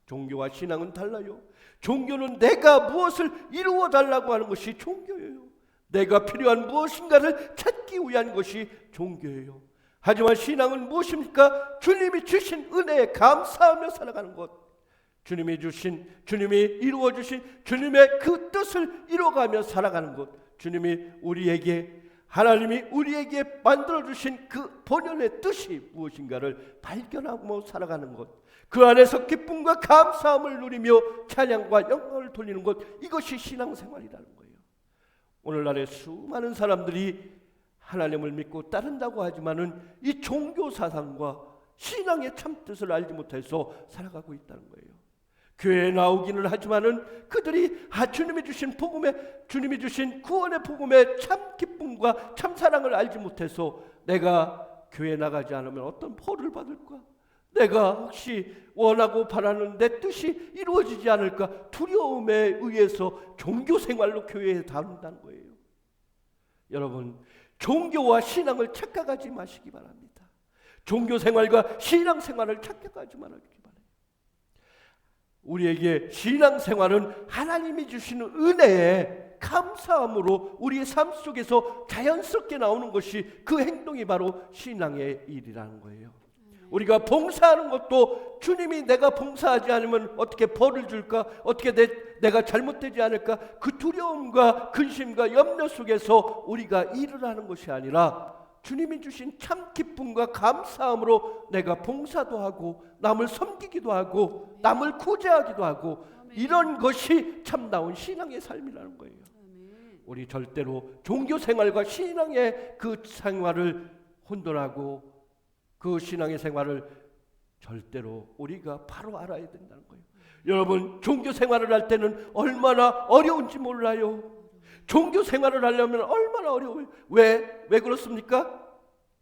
종교와 신앙은 달라요. 종교는 내가 무엇을 이루어 달라고 하는 것이 종교예요. 내가 필요한 무엇인가를 찾기 위한 것이 종교예요. 하지만 신앙은 무엇입니까? 주님이 주신 은혜에 감사하며 살아가는 것, 주님이 주신, 주님이 이루어 주신 주님의 그 뜻을 이뤄가며 살아가는 것, 주님이 우리에게, 하나님이 우리에게 만들어 주신 그 본연의 뜻이 무엇인가를 발견하고 살아가는 것, 그 안에서 기쁨과 감사함을 누리며 찬양과 영광을 돌리는 것, 이것이 신앙생활이라는 거예요. 오늘날의 수많은 사람들이 하나님을 믿고 따른다고 하지만은 이 종교 사상과 신앙의 참 뜻을 알지 못해서 살아가고 있다는 거예요. 교회에 나오기는 하지만은 그들이 주님이 주신 복음에, 주님이 주신 구원의 복음의 참 기쁨과 참 사랑을 알지 못해서 내가 교회에 나가지 않으면 어떤 벌을 받을까? 내가 혹시 원하고 바라는 내 뜻이 이루어지지 않을까? 두려움에 의해서 종교 생활로 교회에 다룬다는 거예요. 여러분, 종교와 신앙을 착각하지 마시기 바랍니다. 종교 생활과 신앙 생활을 착각하지 말아주기 바랍니다. 우리에게 신앙 생활은 하나님이 주시는 은혜에 감사함으로 우리의 삶 속에서 자연스럽게 나오는 것이, 그 행동이 바로 신앙의 일이라는 거예요. 우리가 봉사하는 것도 주님이 내가 봉사하지 않으면 어떻게 벌을 줄까? 어떻게 내가 잘못되지 않을까? 그 두려움과 근심과 염려 속에서 우리가 일을 하는 것이 아니라 주님이 주신 참 기쁨과 감사함으로 내가 봉사도 하고 남을 섬기기도 하고 남을 구제하기도 하고, 이런 것이 참다운 신앙의 삶이라는 거예요. 우리 절대로 종교 생활과 신앙의 그 생활을 혼돈하고 그 신앙의 생활을 절대로 우리가 바로 알아야 된다는 거예요. 여러분, 종교 생활을 할 때는 얼마나 어려운지 몰라요. 종교 생활을 하려면 얼마나 어려워요. 왜 그렇습니까?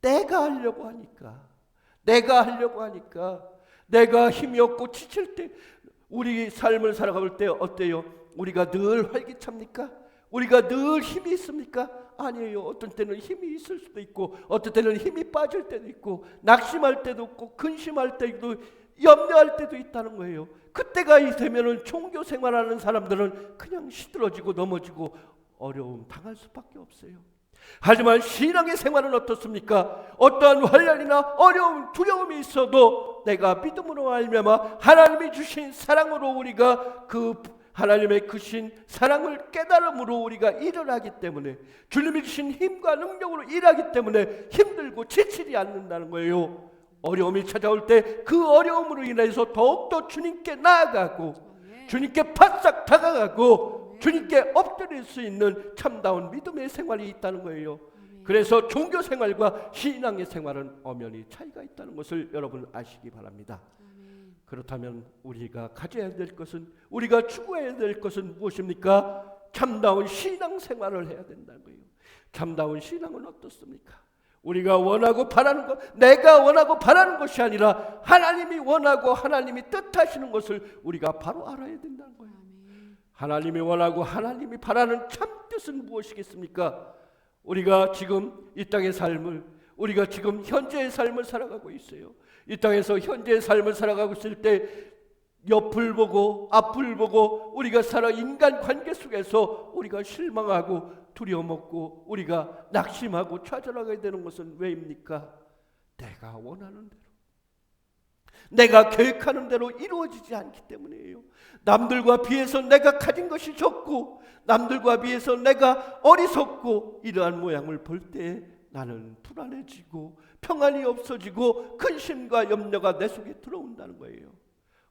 내가 하려고 하니까. 내가 힘이 없고 지칠 때, 우리 삶을 살아갈 때 어때요? 우리가 늘 활기찹니까? 우리가 늘 힘이 있습니까? 아니에요. 어떤 때는 힘이 있을 수도 있고, 어떤 때는 힘이 빠질 때도 있고, 낙심할 때도 있고, 근심할 때도, 염려할 때도 있다는 거예요. 그때가 되면은 종교 생활하는 사람들은 그냥 시들어지고 넘어지고 어려움 당할 수밖에 없어요. 하지만 신앙의 생활은 어떻습니까? 어떠한 환난이나 어려움, 두려움이 있어도 내가 믿음으로 말미암아 하나님이 주신 사랑으로 우리가 그 하나님의 크신 사랑을 깨달음으로 우리가 일을 하기 때문에, 주님이 주신 힘과 능력으로 일하기 때문에 힘들고 지치지 않는다는 거예요. 어려움이 찾아올 때 그 어려움으로 인해서 더욱더 주님께 나아가고, 주님께 바싹 다가가고, 주님께 엎드릴 수 있는 참다운 믿음의 생활이 있다는 거예요. 그래서 종교 생활과 신앙의 생활은 엄연히 차이가 있다는 것을 여러분 아시기 바랍니다. 그렇다면 우리가 가져야 될 것은, 우리가 추구해야 될 것은 무엇입니까? 참다운 신앙 생활을 해야 된다는 거예요. 참다운 신앙은 어떻습니까? 우리가 원하고 바라는 것, 내가 원하고 바라는 것이 아니라 하나님이 원하고 하나님이 뜻하시는 것을 우리가 바로 알아야 된다는 거예요. 하나님이 원하고 하나님이 바라는 참 뜻은 무엇이겠습니까? 우리가 지금 이 땅의 삶을, 우리가 지금 현재의 삶을 살아가고 있어요. 이 땅에서 현재의 삶을 살아가고 있을 때 옆을 보고 앞을 보고 우리가 살아 인간 관계 속에서 우리가 실망하고 두려워먹고 우리가 낙심하고 좌절하게 되는 것은 왜입니까? 내가 원하는 대로, 내가 계획하는 대로 이루어지지 않기 때문이에요. 남들과 비해서 내가 가진 것이 적고, 남들과 비해서 내가 어리석고, 이러한 모양을 볼 때 나는 불안해지고 평안이 없어지고 근심과 염려가 내 속에 들어온다는 거예요.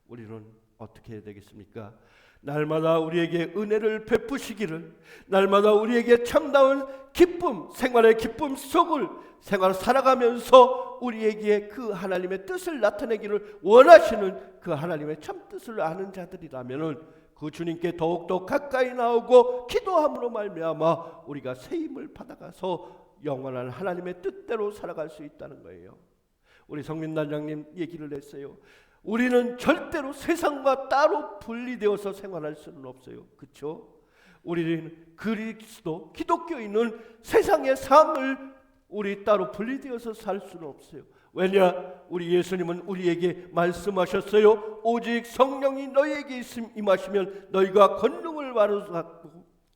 우리는 어떻게 해야 되겠습니까? 날마다 우리에게 은혜를 베푸시기를, 날마다 우리에게 참다운 기쁨, 생활의 기쁨 속을 생활 살아가면서 우리에게 그 하나님의 뜻을 나타내기를 원하시는 그 하나님의 참 뜻을 아는 자들이라면은 그 주님께 더욱더 가까이 나오고 기도함으로 말미암아 우리가 새 힘을 받아가서 영원한 하나님의 뜻대로 살아갈 수 있다는 거예요. 우리 성민단장님 얘기를 했어요. 우리는 절대로 세상과 따로 분리되어서 생활할 수는 없어요. 그렇죠? 우리는 그리스도, 기독교인은 세상의 삶을 우리 따로 분리되어서 살 수는 없어요. 왜냐? 우리 예수님은 우리에게 말씀하셨어요. 오직 성령이 너희에게 임하시면 너희가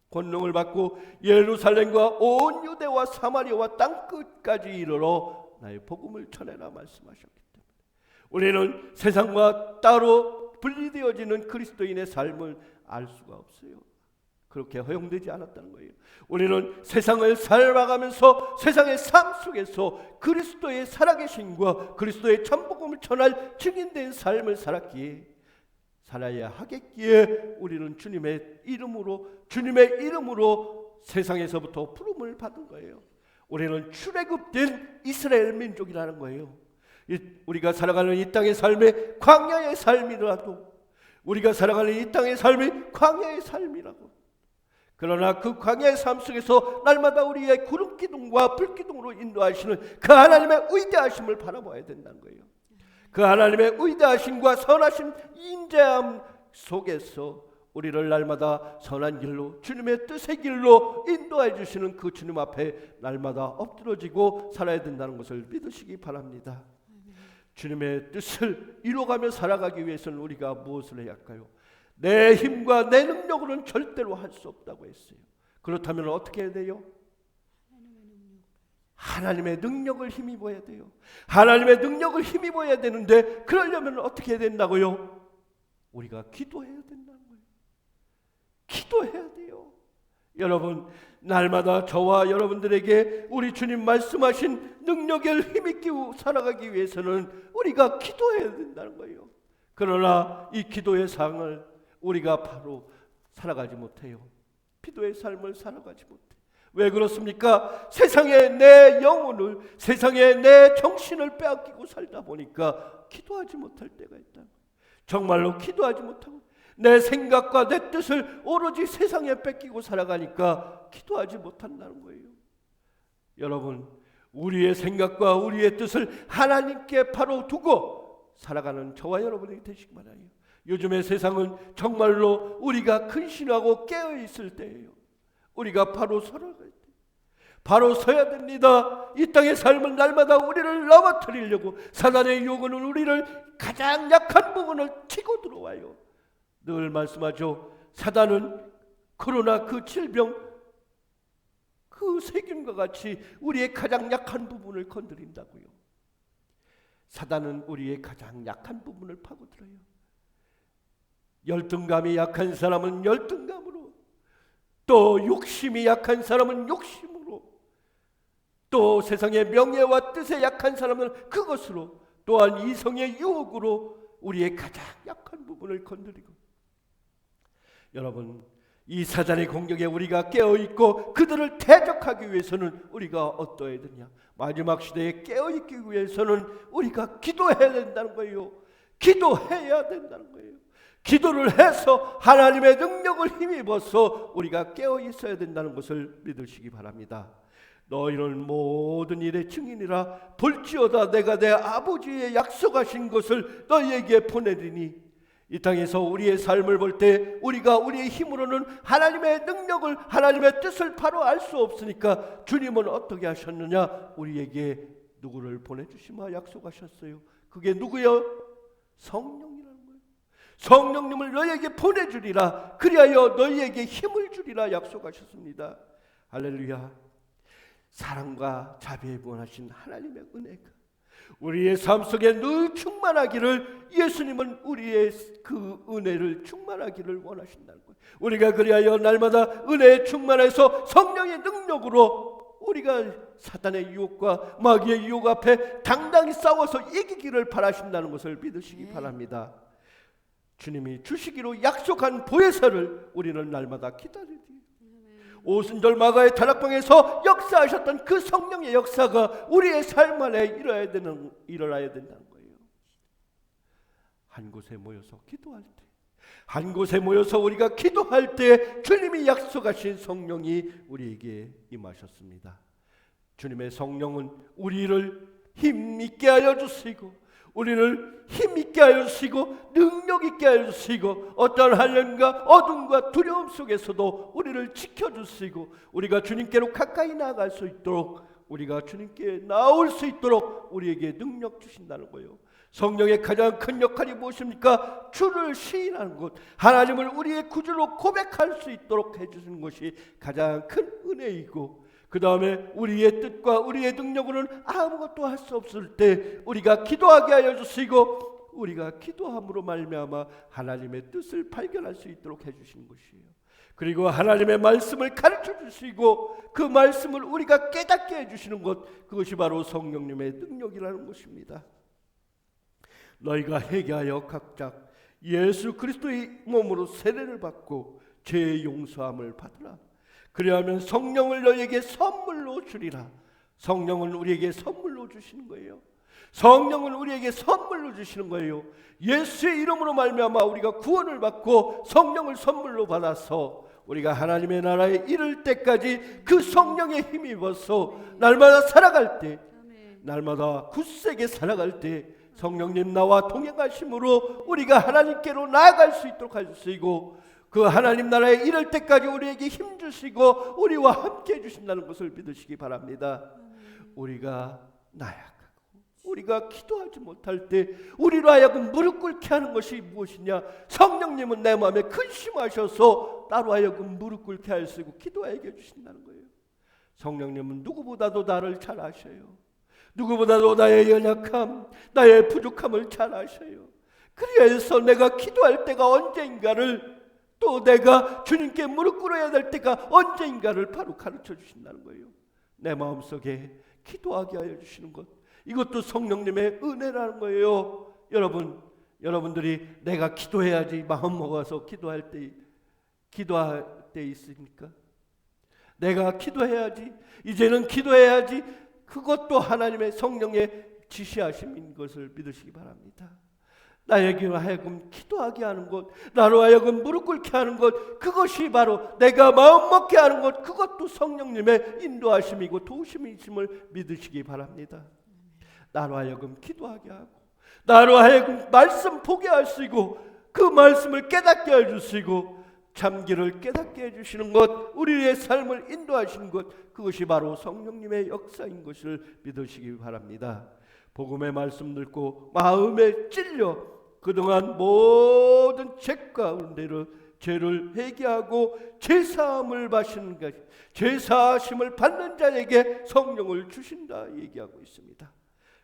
권능을 받고 예루살렘과 온 유대와 사마리아와 땅끝까지 이르러 나의 복음을 전해라 말씀하셨기 때문에 우리는 세상과 따로 분리되어지는 그리스도인의 삶을 알 수가 없어요. 그렇게 허용되지 않았다는 거예요. 우리는 세상을 살아가면서 세상의 삶 속에서 그리스도의 살아계심과 그리스도의 참복음을 전할 증인된 삶을 살아야 하겠기에 우리는 주님의 이름으로 세상에서부터 부름을 받은 거예요. 우리는 출애굽된 이스라엘 민족이라는 거예요. 우리가 살아가는 이 땅의 삶의 광야의 삶이라도, 우리가 살아가는 이 땅의 삶이 광야의 삶이라고, 그러나 그 광야의 삶 속에서 날마다 우리의 구름기둥과 불기둥으로 인도하시는 그 하나님의 위대하심을 바라봐야 된다는 거예요. 그 하나님의 위대하심과 선하심, 인자함 속에서 우리를 날마다 선한 길로, 주님의 뜻의 길로 인도해 주시는 그 주님 앞에 날마다 엎드러지고 살아야 된다는 것을 믿으시기 바랍니다. 주님의 뜻을 이루어가며 살아가기 위해서는 우리가 무엇을 해야 할까요? 내 힘과 내 능력으로는 절대로 할 수 없다고 했어요. 그렇다면 어떻게 해야 돼요? 하나님의 능력을 힘입어야 돼요. 하나님의 능력을 힘입어야 되는데 그러려면 어떻게 해야 된다고요? 우리가 기도해야 된다는 거예요. 기도해야 돼요. 여러분, 날마다 저와 여러분들에게 우리 주님 말씀하신 능력을 힘입고 살아가기 위해서는 우리가 기도해야 된다는 거예요. 그러나 이 기도의 상을 우리가 바로 살아가지 못해요. 기도의 삶을 살아가지 못해. 왜 그렇습니까? 세상에 내 영혼을, 세상에 내 정신을 빼앗기고 살다 보니까 기도하지 못할 때가 있다. 정말로 기도하지 못하고 내 생각과 내 뜻을 오로지 세상에 뺏기고 살아가니까 기도하지 못한다는 거예요. 여러분, 우리의 생각과 우리의 뜻을 하나님께 바로 두고 살아가는 저와 여러분이 되시기 바라요. 요즘의 세상은 정말로 우리가 근신하고 깨어있을 때예요. 우리가 바로 서야 돼. 바로 서야 됩니다. 이 땅의 삶은 날마다 우리를 넘어뜨리려고 사단의 유혹은 우리를 가장 약한 부분을 치고 들어와요. 늘 말씀하죠. 사단은 코로나 그 질병, 그 세균과 같이 우리의 가장 약한 부분을 건드린다고요. 사단은 우리의 가장 약한 부분을 파고들어요. 열등감이 약한 사람은 열등감으로, 또 욕심이 약한 사람은 욕심으로, 또 세상의 명예와 뜻에 약한 사람은 그것으로, 또한 이성의 유혹으로 우리의 가장 약한 부분을 건드리고, 여러분, 이 사단의 공격에 우리가 깨어있고 그들을 대적하기 위해서는 우리가 어떠해야 되냐? 마지막 시대에 깨어있기 위해서는 우리가 기도해야 된다는 거예요. 기도해야 된다는 거예요. 기도를 해서 하나님의 능력을 힘입어서 우리가 깨어있어야 된다는 것을 믿으시기 바랍니다. 너희는 모든 일의 증인이라. 볼지어다 내가 내 아버지의 약속하신 것을 너희에게 보내리니. 이 땅에서 우리의 삶을 볼 때 우리가 우리의 힘으로는 하나님의 능력을, 하나님의 뜻을 바로 알 수 없으니까 주님은 어떻게 하셨느냐? 우리에게 누구를 보내주시마 약속하셨어요. 그게 누구요? 성령이라는 거예요. 성령님을 너희에게 보내주리라. 그리하여 너희에게 힘을 주리라 약속하셨습니다. 할렐루야. 사랑과 자비에 무한하신 하나님의 은혜가 우리의 삶 속에 늘 충만하기를, 예수님은 우리의 그 은혜를 충만하기를 원하신다는 거예요. 우리가 그리하여 날마다 은혜에 충만해서 성령의 능력으로 우리가 사단의 유혹과 마귀의 유혹 앞에 당당히 싸워서 이기기를 바라신다는 것을 믿으시기 바랍니다. 주님이 주시기로 약속한 보혜사를 우리는 날마다 기다리리. 오순절 마가의 다락방에서 역사하셨던 그 성령의 역사가 우리의 삶 안에 일어나야 된다는 거예요. 한 곳에 모여서 기도할 때, 한 곳에 모여서 우리가 기도할 때 주님이 약속하신 성령이 우리에게 임하셨습니다. 주님의 성령은 우리를 힘있게 하여 주시고, 우리를 힘있게 하여 주시고, 능력있게 하여 주시고, 어떠한 한련과 어둠과 두려움 속에서도 우리를 지켜주시고, 우리가 주님께로 가까이 나아갈 수 있도록, 우리가 주님께 나올 수 있도록 우리에게 능력 주신다는 거예요. 성령의 가장 큰 역할이 무엇입니까? 주를 시인하는 것, 하나님을 우리의 구주로 고백할 수 있도록 해주시는 것이 가장 큰 은혜이고, 그 다음에 우리의 뜻과 우리의 능력으로는 아무것도 할 수 없을 때 우리가 기도하게 하여 주시고, 우리가 기도함으로 말미암아 하나님의 뜻을 발견할 수 있도록 해주시는 것이에요. 그리고 하나님의 말씀을 가르쳐 주시고 그 말씀을 우리가 깨닫게 해주시는 것, 그것이 바로 성령님의 능력이라는 것입니다. 너희가 회개하여 각자 예수 그리스도의 몸으로 세례를 받고 죄의 용서함을 받으라. 그리하면 성령을 너희에게 선물로 주리라. 성령은 우리에게 선물로 주시는 거예요. 성령은 우리에게 선물로 주시는 거예요. 예수의 이름으로 말미암아 우리가 구원을 받고 성령을 선물로 받아서 우리가 하나님의 나라에 이를 때까지 그 성령의 힘입어서 날마다 살아갈 때, 날마다 굳세게 살아갈 때 성령님 나와 동행하심으로 우리가 하나님께로 나아갈 수 있도록 해주시고, 그 하나님 나라에 이를 때까지 우리에게 힘 주시고 우리와 함께 해주신다는 것을 믿으시기 바랍니다. 우리가 나약하고 우리가 기도하지 못할 때 우리로 하여금 무릎 꿇게 하는 것이 무엇이냐? 성령님은 내 마음에 근심하셔서 나로 하여금 무릎 꿇게 하시고 기도하게 해주신다는 거예요. 성령님은 누구보다도 나를 잘 아셔요. 누구보다도 나의 연약함, 나의 부족함을 잘 아셔요. 그래서 내가 기도할 때가 언제인가를, 또 내가 주님께 무릎 꿇어야 될 때가 언제인가를 바로 가르쳐 주신다는 거예요. 내 마음속에 기도하게 하여 주시는 것, 이것도 성령님의 은혜라는 거예요. 여러분들이 내가 기도해야지 마음 먹어서 기도할 때 있습니까? 내가 기도해야지, 이제는 기도해야지, 그것도 하나님의 성령의 지시하심인 것을 믿으시기 바랍니다. 나에게 하여금 기도하게 하는 것, 나로 하여금 무릎 꿇게 하는 것, 그것이 바로 내가 마음 먹게 하는 것, 그것도 성령님의 인도하심이고 도우심이심을 믿으시기 바랍니다. 나로 하여금 기도하게 하고, 나로 하여금 말씀 보게 하시고, 그 말씀을 깨닫게 해주시고, 참기를 깨닫게 해주시는 것, 우리의 삶을 인도하시는 것, 그것이 바로 성령님의 역사인 것을 믿으시기 바랍니다. 복음의 말씀 듣고 마음에 찔려 그동안 모든 죄 가운데로 죄를 회개하고 죄사함을 받는 것, 죄사하심을 받는 자에게 성령을 주신다 얘기하고 있습니다.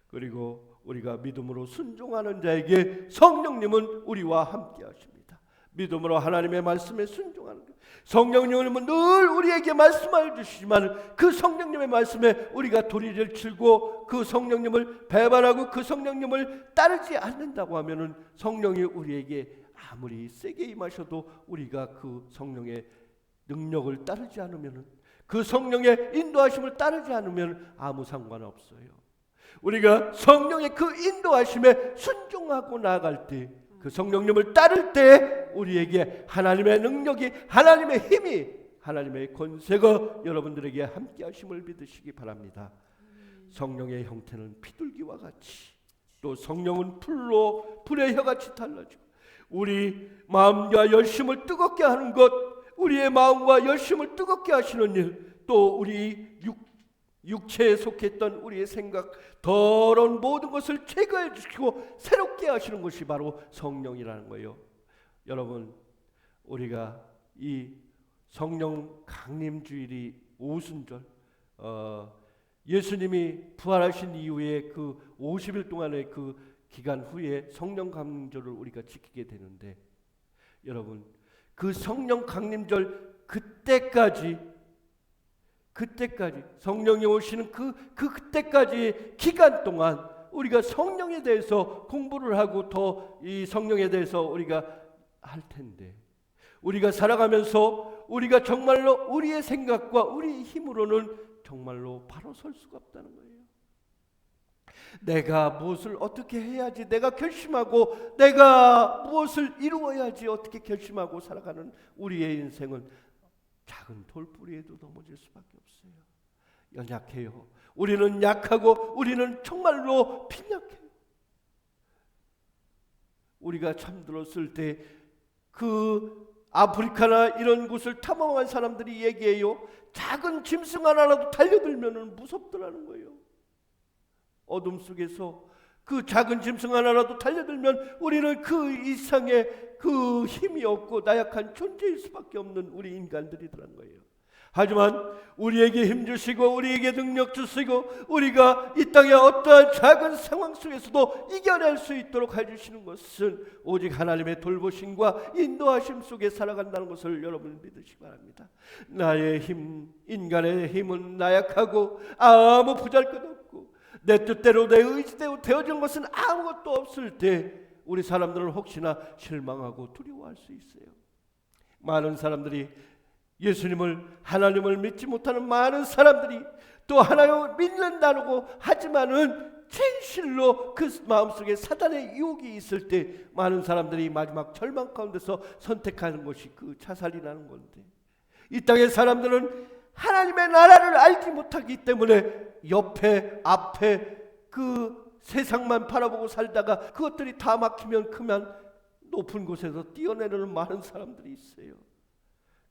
그리고 우리가 믿음으로 순종하는 자에게 성령님은 우리와 함께 하십니다. 믿음으로 하나님의 말씀에 순종하는 것, 성령님은 늘 우리에게 말씀해 주시지만 그 성령님의 말씀에 우리가 도리를 치고 그 성령님을 배반하고 그 성령님을 따르지 않는다고 하면은 성령이 우리에게 아무리 세게 임하셔도 우리가 그 성령의 능력을 따르지 않으면은, 그 성령의 인도하심을 따르지 않으면 아무 상관없어요. 우리가 성령의 그 인도하심에 순종하고 나아갈 때, 그 성령님을 따를 때 우리에게 하나님의 능력이, 하나님의 힘이, 하나님의 권세가 여러분들에게 함께 하심을 믿으시기 바랍니다. 성령의 형태는 비둘기와 같이, 또 성령은 불의 혀같이 달라지고, 우리 마음과 열심을 뜨겁게 하는 것, 우리의 마음과 열심을 뜨겁게 하시는 일, 또 우리 육체에 속했던 우리의 생각, 더러운 모든 것을 제거해 주시고 새롭게 하시는 것이 바로 성령이라는 거예요. 여러분, 우리가 이 성령 강림 주일이 오순절, 예수님이 부활하신 이후에 그 50일 동안의 그 기간 후에 성령 강림절을 우리가 지키게 되는데, 여러분, 그 성령 강림절 그때까지 성령이 오시는 그때까지 기간 동안 우리가 성령에 대해서 공부를 하고 더 이 성령에 대해서 우리가 할 텐데, 우리가 살아가면서 우리가 정말로 우리의 생각과 우리의 힘으로는 정말로 바로 설 수가 없다는 거예요. 내가 무엇을 어떻게 해야지, 내가 결심하고 내가 무엇을 이루어야지 어떻게 결심하고 살아가는 우리의 인생은 작은 돌뿌리에도 넘어질 수밖에 없어요. 연약해요. 우리는 약하고 우리는 정말로 빈약해요. 우리가 잠들었을 때 그 아프리카나 이런 곳을 탐험한 사람들이 얘기해요. 작은 짐승 하나라도 달려들면 무섭더라는 거예요. 어둠 속에서 그 작은 짐승 하나라도 달려들면 우리는 그 이상의 그 힘이 없고 나약한 존재일 수밖에 없는 우리 인간들이라는 거예요. 하지만 우리에게 힘 주시고 우리에게 능력 주시고 우리가 이 땅의 어떠한 작은 상황 속에서도 이겨낼 수 있도록 해주시는 것은 오직 하나님의 돌보심과 인도하심 속에 살아간다는 것을 여러분 믿으시기 바랍니다. 나의 힘, 인간의 힘은 나약하고 아무 보잘것없고 내 뜻대로 내 의지대로 되어진 것은 아무것도 없을 때 우리 사람들은 혹시나 실망하고 두려워할 수 있어요. 많은 사람들이 예수님을, 하나님을 믿지 못하는 많은 사람들이 또 하나님을 믿는다고 하지만은 진실로 그 마음속에 사단의 유혹이 있을 때 많은 사람들이 마지막 절망 가운데서 선택하는 것이 그 자살이라는 건데, 이 땅의 사람들은 하나님의 나라를 알지 못하기 때문에 옆에 앞에 그 세상만 바라보고 살다가 그것들이 다 막히면 그만 높은 곳에서 뛰어내리는 많은 사람들이 있어요.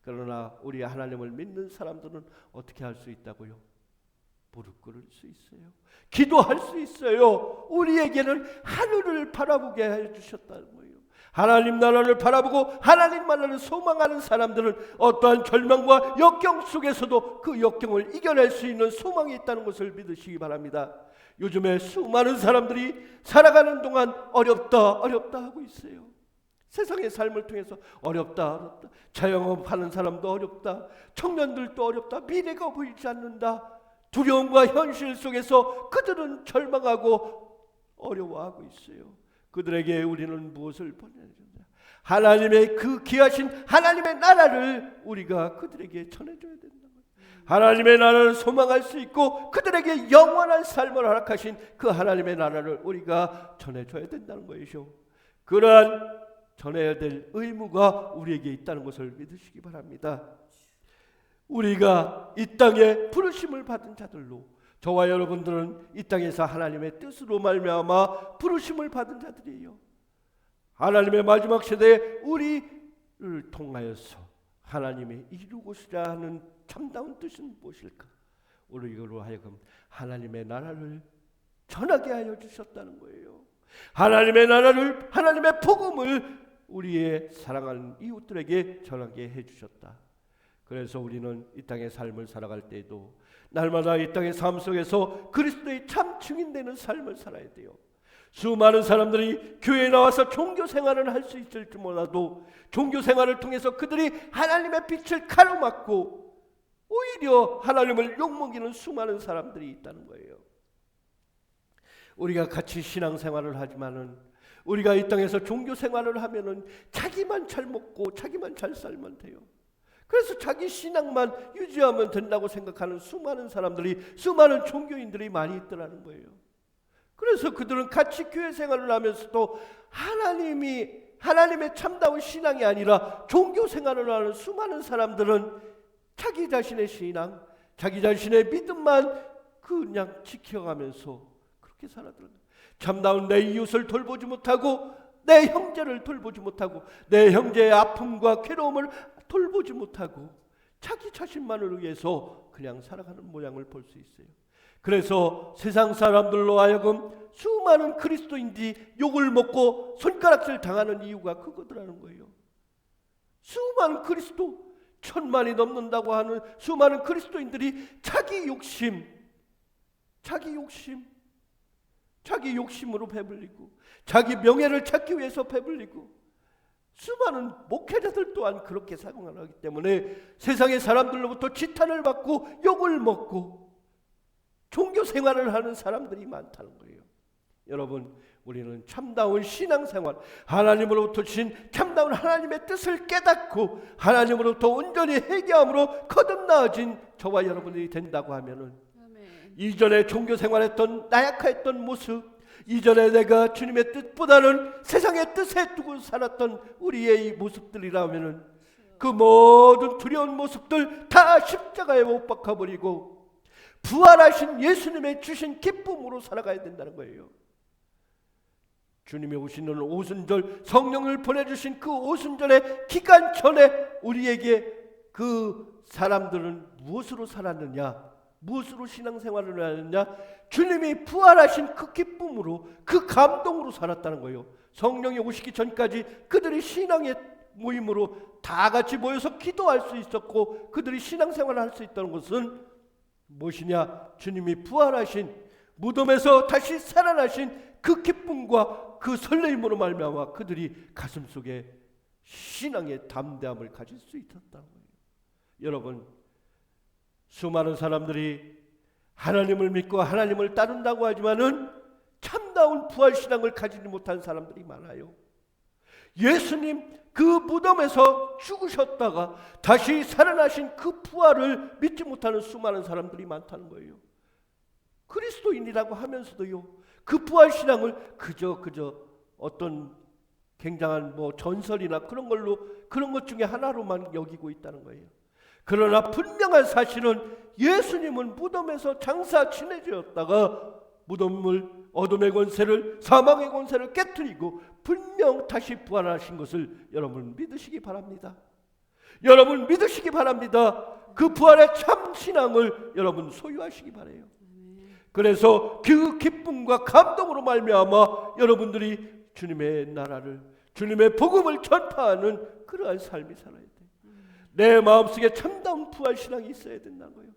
그러나 우리 하나님을 믿는 사람들은 어떻게 할 수 있다고요? 무릎 꿇을 수 있어요. 기도할 수 있어요. 우리에게는 하늘을 바라보게 해주셨다는 거예요. 하나님 나라를 바라보고 하나님 나라를 소망하는 사람들은 어떠한 절망과 역경 속에서도 그 역경을 이겨낼 수 있는 소망이 있다는 것을 믿으시기 바랍니다. 요즘에 수많은 사람들이 살아가는 동안 어렵다 하고 있어요. 세상의 삶을 통해서 어렵다. 자영업하는 사람도 어렵다. 청년들도 어렵다. 미래가 보이지 않는다. 두려움과 현실 속에서 그들은 절망하고 어려워하고 있어요. 그들에게 우리는 무엇을 보내야 된다? 하나님의 그 귀하신 하나님의 나라를 우리가 그들에게 전해줘야 된다. 하나님의 나라를 소망할 수 있고 그들에게 영원한 삶을 허락하신 그 하나님의 나라를 우리가 전해줘야 된다는 것이죠. 그러한 전해야 될 의무가 우리에게 있다는 것을 믿으시기 바랍니다. 우리가 이 땅에 부르심을 받은 자들로, 저와 여러분들은 이 땅에서 하나님의 뜻으로 말미암아 부르심을 받은 자들이에요. 하나님의 마지막 세대에 우리를 통하여서 하나님이 이루고자 하는 참다운 뜻은 무엇일까? 우리로 하여금 하나님의 나라를 전하게 하여 주셨다는 거예요. 하나님의 나라를, 하나님의 복음을 우리의 사랑하는 이웃들에게 전하게 해주셨다. 그래서 우리는 이 땅의 삶을 살아갈 때에도 날마다 이 땅의 삶 속에서 그리스도의 참 증인되는 삶을 살아야 돼요. 수많은 사람들이 교회에 나와서 종교 생활을 할 수 있을지 몰라도 종교 생활을 통해서 그들이 하나님의 빛을 가로막고 오히려 하나님을 욕먹이는 수많은 사람들이 있다는 거예요. 우리가 같이 신앙생활을 하지만은, 우리가 이 땅에서 종교 생활을 하면은 자기만 잘 먹고 자기만 잘 살면 돼요. 그래서 자기 신앙만 유지하면 된다고 생각하는 수많은 사람들이, 수많은 종교인들이 많이 있더라는 거예요. 그래서 그들은 같이 교회 생활을 하면서도 하나님의 참다운 신앙이 아니라 종교 생활을 하는 수많은 사람들은 자기 자신의 신앙, 자기 자신의 믿음만 그냥 지켜가면서 그렇게 살아들어요. 참다운 내 이웃을 돌보지 못하고, 내 형제를 돌보지 못하고, 내 형제의 아픔과 괴로움을 돌보지 못하고 자기 자신만을 위해서 그냥 살아가는 모양을 볼 수 있어요. 그래서 세상 사람들로 하여금 수많은 그리스도인들이 욕을 먹고 손가락질 당하는 이유가 그거더라는 거예요. 수많은 그리스도, 1000만이 넘는다고 하는 수많은 그리스도인들이 자기 욕심으로 배불리고, 자기 명예를 찾기 위해서 배불리고, 수많은 목회자들 또한 그렇게 사용을 하기 때문에 세상의 사람들로부터 지탄을 받고 욕을 먹고 종교 생활을 하는 사람들이 많다는 거예요. 여러분, 우리는 참다운 신앙생활, 하나님으로부터 주신 참다운 하나님의 뜻을 깨닫고 하나님으로부터 온전히 회개함으로 거듭나아진 저와 여러분이 된다고 하면은, 이전에 종교 생활했던 나약했던 모습, 이전에 내가 주님의 뜻보다는 세상의 뜻에 두고 살았던 우리의 이 모습들이라면은 그 모든 두려운 모습들 다 십자가에 못 박아버리고 부활하신 예수님의 주신 기쁨으로 살아가야 된다는 거예요. 주님이 오시는 오순절, 성령을 보내주신 그 오순절의 기간 전에 우리에게 그 사람들은 무엇으로 살았느냐, 무엇으로 신앙생활을 하느냐? 주님이 부활하신 그 기쁨으로, 그 감동으로 살았다는 거예요. 성령이 오시기 전까지 그들이 신앙의 모임으로 다 같이 모여서 기도할 수 있었고 그들이 신앙생활을 할 수 있다는 것은 무엇이냐? 주님이 부활하신, 무덤에서 다시 살아나신 그 기쁨과 그 설레임으로 말미암아 그들이 가슴속에 신앙의 담대함을 가질 수 있었다는 거예요. 여러분, 수많은 사람들이 하나님을 믿고 하나님을 따른다고 하지만은 참다운 부활신앙을 가지지 못한 사람들이 많아요. 예수님 그 무덤에서 죽으셨다가 다시 살아나신 그 부활을 믿지 못하는 수많은 사람들이 많다는 거예요. 그리스도인이라고 하면서도요, 그 부활신앙을 그저 어떤 굉장한 전설이나 그런 것 중에 하나로만 여기고 있다는 거예요. 그러나 분명한 사실은 예수님은 무덤에서 장사 지내주었다가 어둠의 권세를, 사망의 권세를 깨뜨리고 분명 다시 부활하신 것을 여러분 믿으시기 바랍니다. 여러분 믿으시기 바랍니다. 그 부활의 참 신앙을 여러분 소유하시기 바라요. 그래서 그 기쁨과 감동으로 말미암아 여러분들이 주님의 나라를, 주님의 복음을 전파하는 그러한 삶이 살아야 돼요. 내 마음속에 참다운 부활신앙이 있어야 된다는 거예요.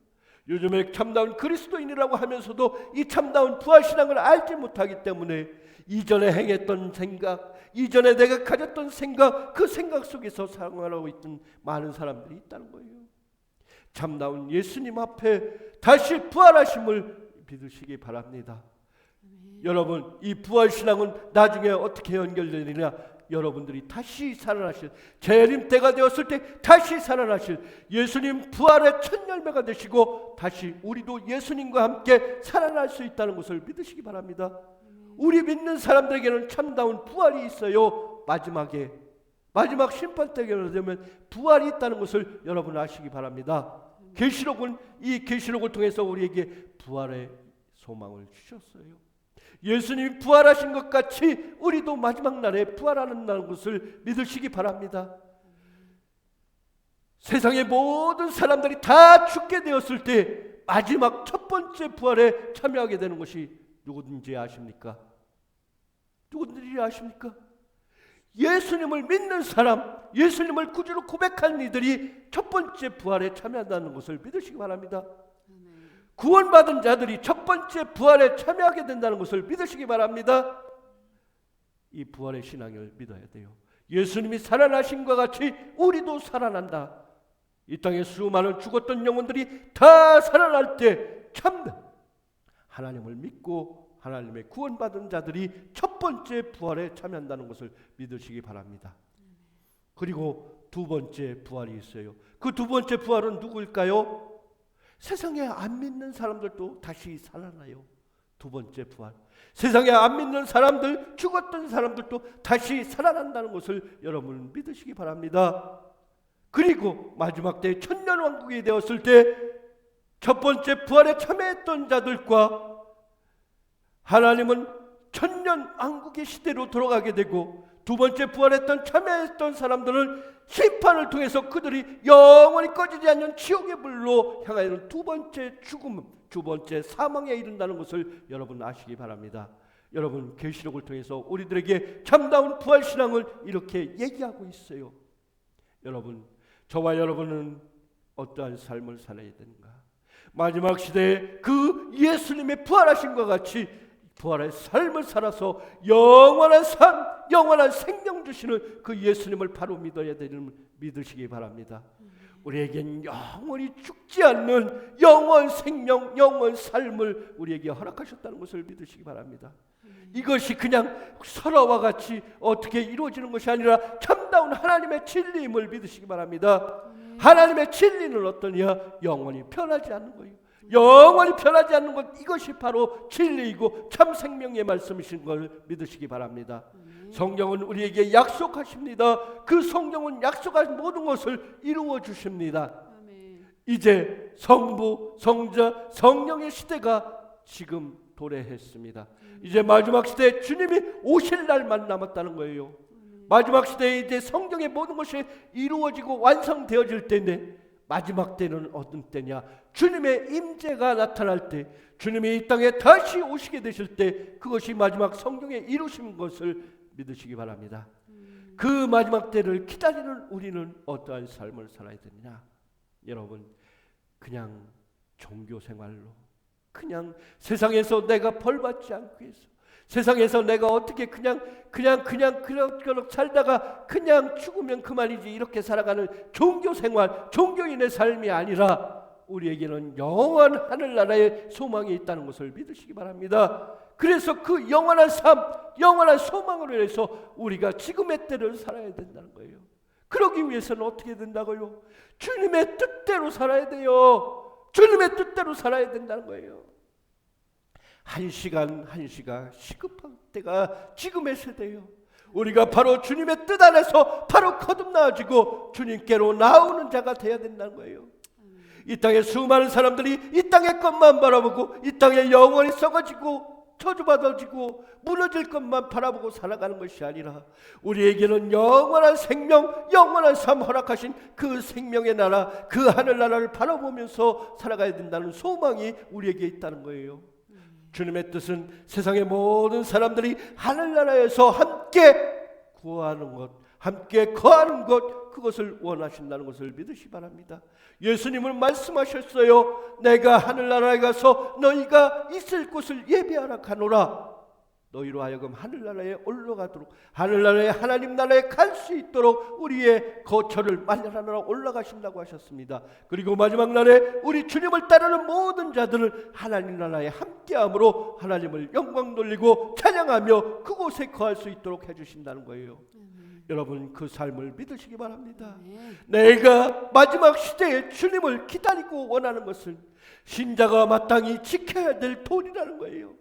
요즘에 참다운 그리스도인이라고 하면서도 이 참다운 부활신앙을 알지 못하기 때문에 이전에 행했던 생각, 이전에 내가 가졌던 생각, 그 생각 속에서 생활하고 있던 많은 사람들이 있다는 거예요. 참다운 예수님 앞에 다시 부활하심을 믿으시기 바랍니다. 여러분, 이 부활신앙은 나중에 어떻게 연결되느냐? 여러분들이 다시 살아나실, 재림 때가 되었을 때 다시 살아나실 예수님 부활의 첫 열매가 되시고 다시 우리도 예수님과 함께 살아날 수 있다는 것을 믿으시기 바랍니다. 우리 믿는 사람들에게는 참다운 부활이 있어요. 마지막 심판 때가 되면 부활이 있다는 것을 여러분 아시기 바랍니다. 계시록은 이 계시록을 통해서 우리에게 부활의 소망을 주셨어요. 예수님이 부활하신 것 같이 우리도 마지막 날에 부활하는 것을 믿으시기 바랍니다. 세상의 모든 사람들이 다 죽게 되었을 때 마지막 첫 번째 부활에 참여하게 되는 것이 누구든지 아십니까? 누구든지 아십니까? 예수님을 믿는 사람, 예수님을 구주로 고백한 이들이 첫 번째 부활에 참여한다는 것을 믿으시기 바랍니다. 구원받은 자들이 첫 번째 부활에 참여하게 된다는 것을 믿으시기 바랍니다. 이 부활의 신앙을 믿어야 돼요. 예수님이 살아나신과 같이 우리도 살아난다. 이 땅에 수많은 죽었던 영혼들이 다 살아날 때 참 하나님을 믿고 하나님의 구원받은 자들이 첫 번째 부활에 참여한다는 것을 믿으시기 바랍니다. 그리고 두 번째 부활이 있어요. 그 두 번째 부활은 누구일까요? 세상에 안 믿는 사람들도 다시 살아나요. 두 번째 부활. 세상에 안 믿는 사람들, 죽었던 사람들도 다시 살아난다는 것을 여러분 믿으시기 바랍니다. 그리고 마지막 때 천년왕국이 되었을 때 첫 번째 부활에 참여했던 자들과 하나님은 천년왕국의 시대로 돌아가게 되고 두 번째 부활했던 참여했던 사람들은 심판을 통해서 그들이 영원히 꺼지지 않는 지옥의 불로 향하여는 두 번째 죽음, 두 번째 사망에 이른다는 것을 여러분 아시기 바랍니다. 여러분 계시록을 통해서 우리들에게 참다운 부활 신앙을 이렇게 얘기하고 있어요. 여러분, 저와 여러분은 어떠한 삶을 살아야 되는가? 마지막 시대에 그 예수님의 부활하심과 같이 부활의 삶을 살아서 영원한 삶, 영원한 생명 주시는 그 예수님을 바로 믿어야 되는 믿으시기 바랍니다. 우리에겐 영원히 죽지 않는 영원 생명, 영원 삶을 우리에게 허락하셨다는 것을 믿으시기 바랍니다. 이것이 그냥 설화와 같이 어떻게 이루어지는 것이 아니라 참다운 하나님의 진리임을 믿으시기 바랍니다. 하나님의 진리는 어떠냐? 영원히 변하지 않는 거예요. 영원히 변하지 않는 것, 이것이 바로 진리이고 참 생명의 말씀이신 걸 믿으시기 바랍니다. 성경은 우리에게 약속하십니다. 그 성경은 약속하신 모든 것을 이루어 주십니다. 이제 성부, 성자, 성령의 시대가 지금 도래했습니다. 이제 마지막 시대에 주님이 오실 날만 남았다는 거예요. 마지막 시대에 이제 성경의 모든 것이 이루어지고 완성되어질 때인데 마지막 때는 어떤 때냐? 주님의 임재가 나타날 때, 주님이 이 땅에 다시 오시게 되실 때 그것이 마지막 성경에 이루신 것을 믿으시기 바랍니다. 그 마지막 때를 기다리는 우리는 어떠한 삶을 살아야 되느냐? 여러분, 그냥 종교 생활로, 그냥 세상에서 내가 벌받지 않기 위해서, 세상에서 내가 어떻게 그냥 그럭저럭 살다가 그냥 죽으면 그만이지 이렇게 살아가는 종교 생활, 종교인의 삶이 아니라 우리에게는 영원한 하늘나라의 소망이 있다는 것을 믿으시기 바랍니다. 그래서 그 영원한 삶, 영원한 소망으로 인해서 우리가 지금의 때를 살아야 된다는 거예요. 그러기 위해서는 어떻게 된다고요? 주님의 뜻대로 살아야 돼요. 주님의 뜻대로 살아야 된다는 거예요. 한 시간 한 시가 시급한 때가 지금의 세대예요. 우리가 바로 주님의 뜻 안에서 바로 거듭나가지고 주님께로 나오는 자가 되어야 된다는 거예요. 이 땅에 수많은 사람들이 이 땅의 것만 바라보고 이 땅에 영원히 썩어지고 저주받아지고 무너질 것만 바라보고 살아가는 것이 아니라 우리에게는 영원한 생명, 영원한 삶 허락하신 그 생명의 나라, 그 하늘나라를 바라보면서 살아가야 된다는 소망이 우리에게 있다는 거예요. 주님의 뜻은 세상의 모든 사람들이 하늘나라에서 함께 구하는 것, 함께 거하는 것, 그것을 원하신다는 것을 믿으시 바랍니다. 예수님은 말씀하셨어요. 내가 하늘나라에 가서 너희가 있을 곳을 예비하라 가노라. 너희로 하여금 하늘나라에 올라가도록, 하늘나라에 하나님 나라에 갈 수 있도록 우리의 거처를 마련하느라 올라가신다고 하셨습니다. 그리고 마지막 날에 우리 주님을 따르는 모든 자들을 하나님 나라에 함께함으로 하나님을 영광 돌리고 찬양하며 그곳에 거할 수 있도록 해주신다는 거예요. 여러분, 그 삶을 믿으시기 바랍니다. 내가 마지막 시대에 주님을 기다리고 원하는 것은 신자가 마땅히 지켜야 될 돈이라는 거예요.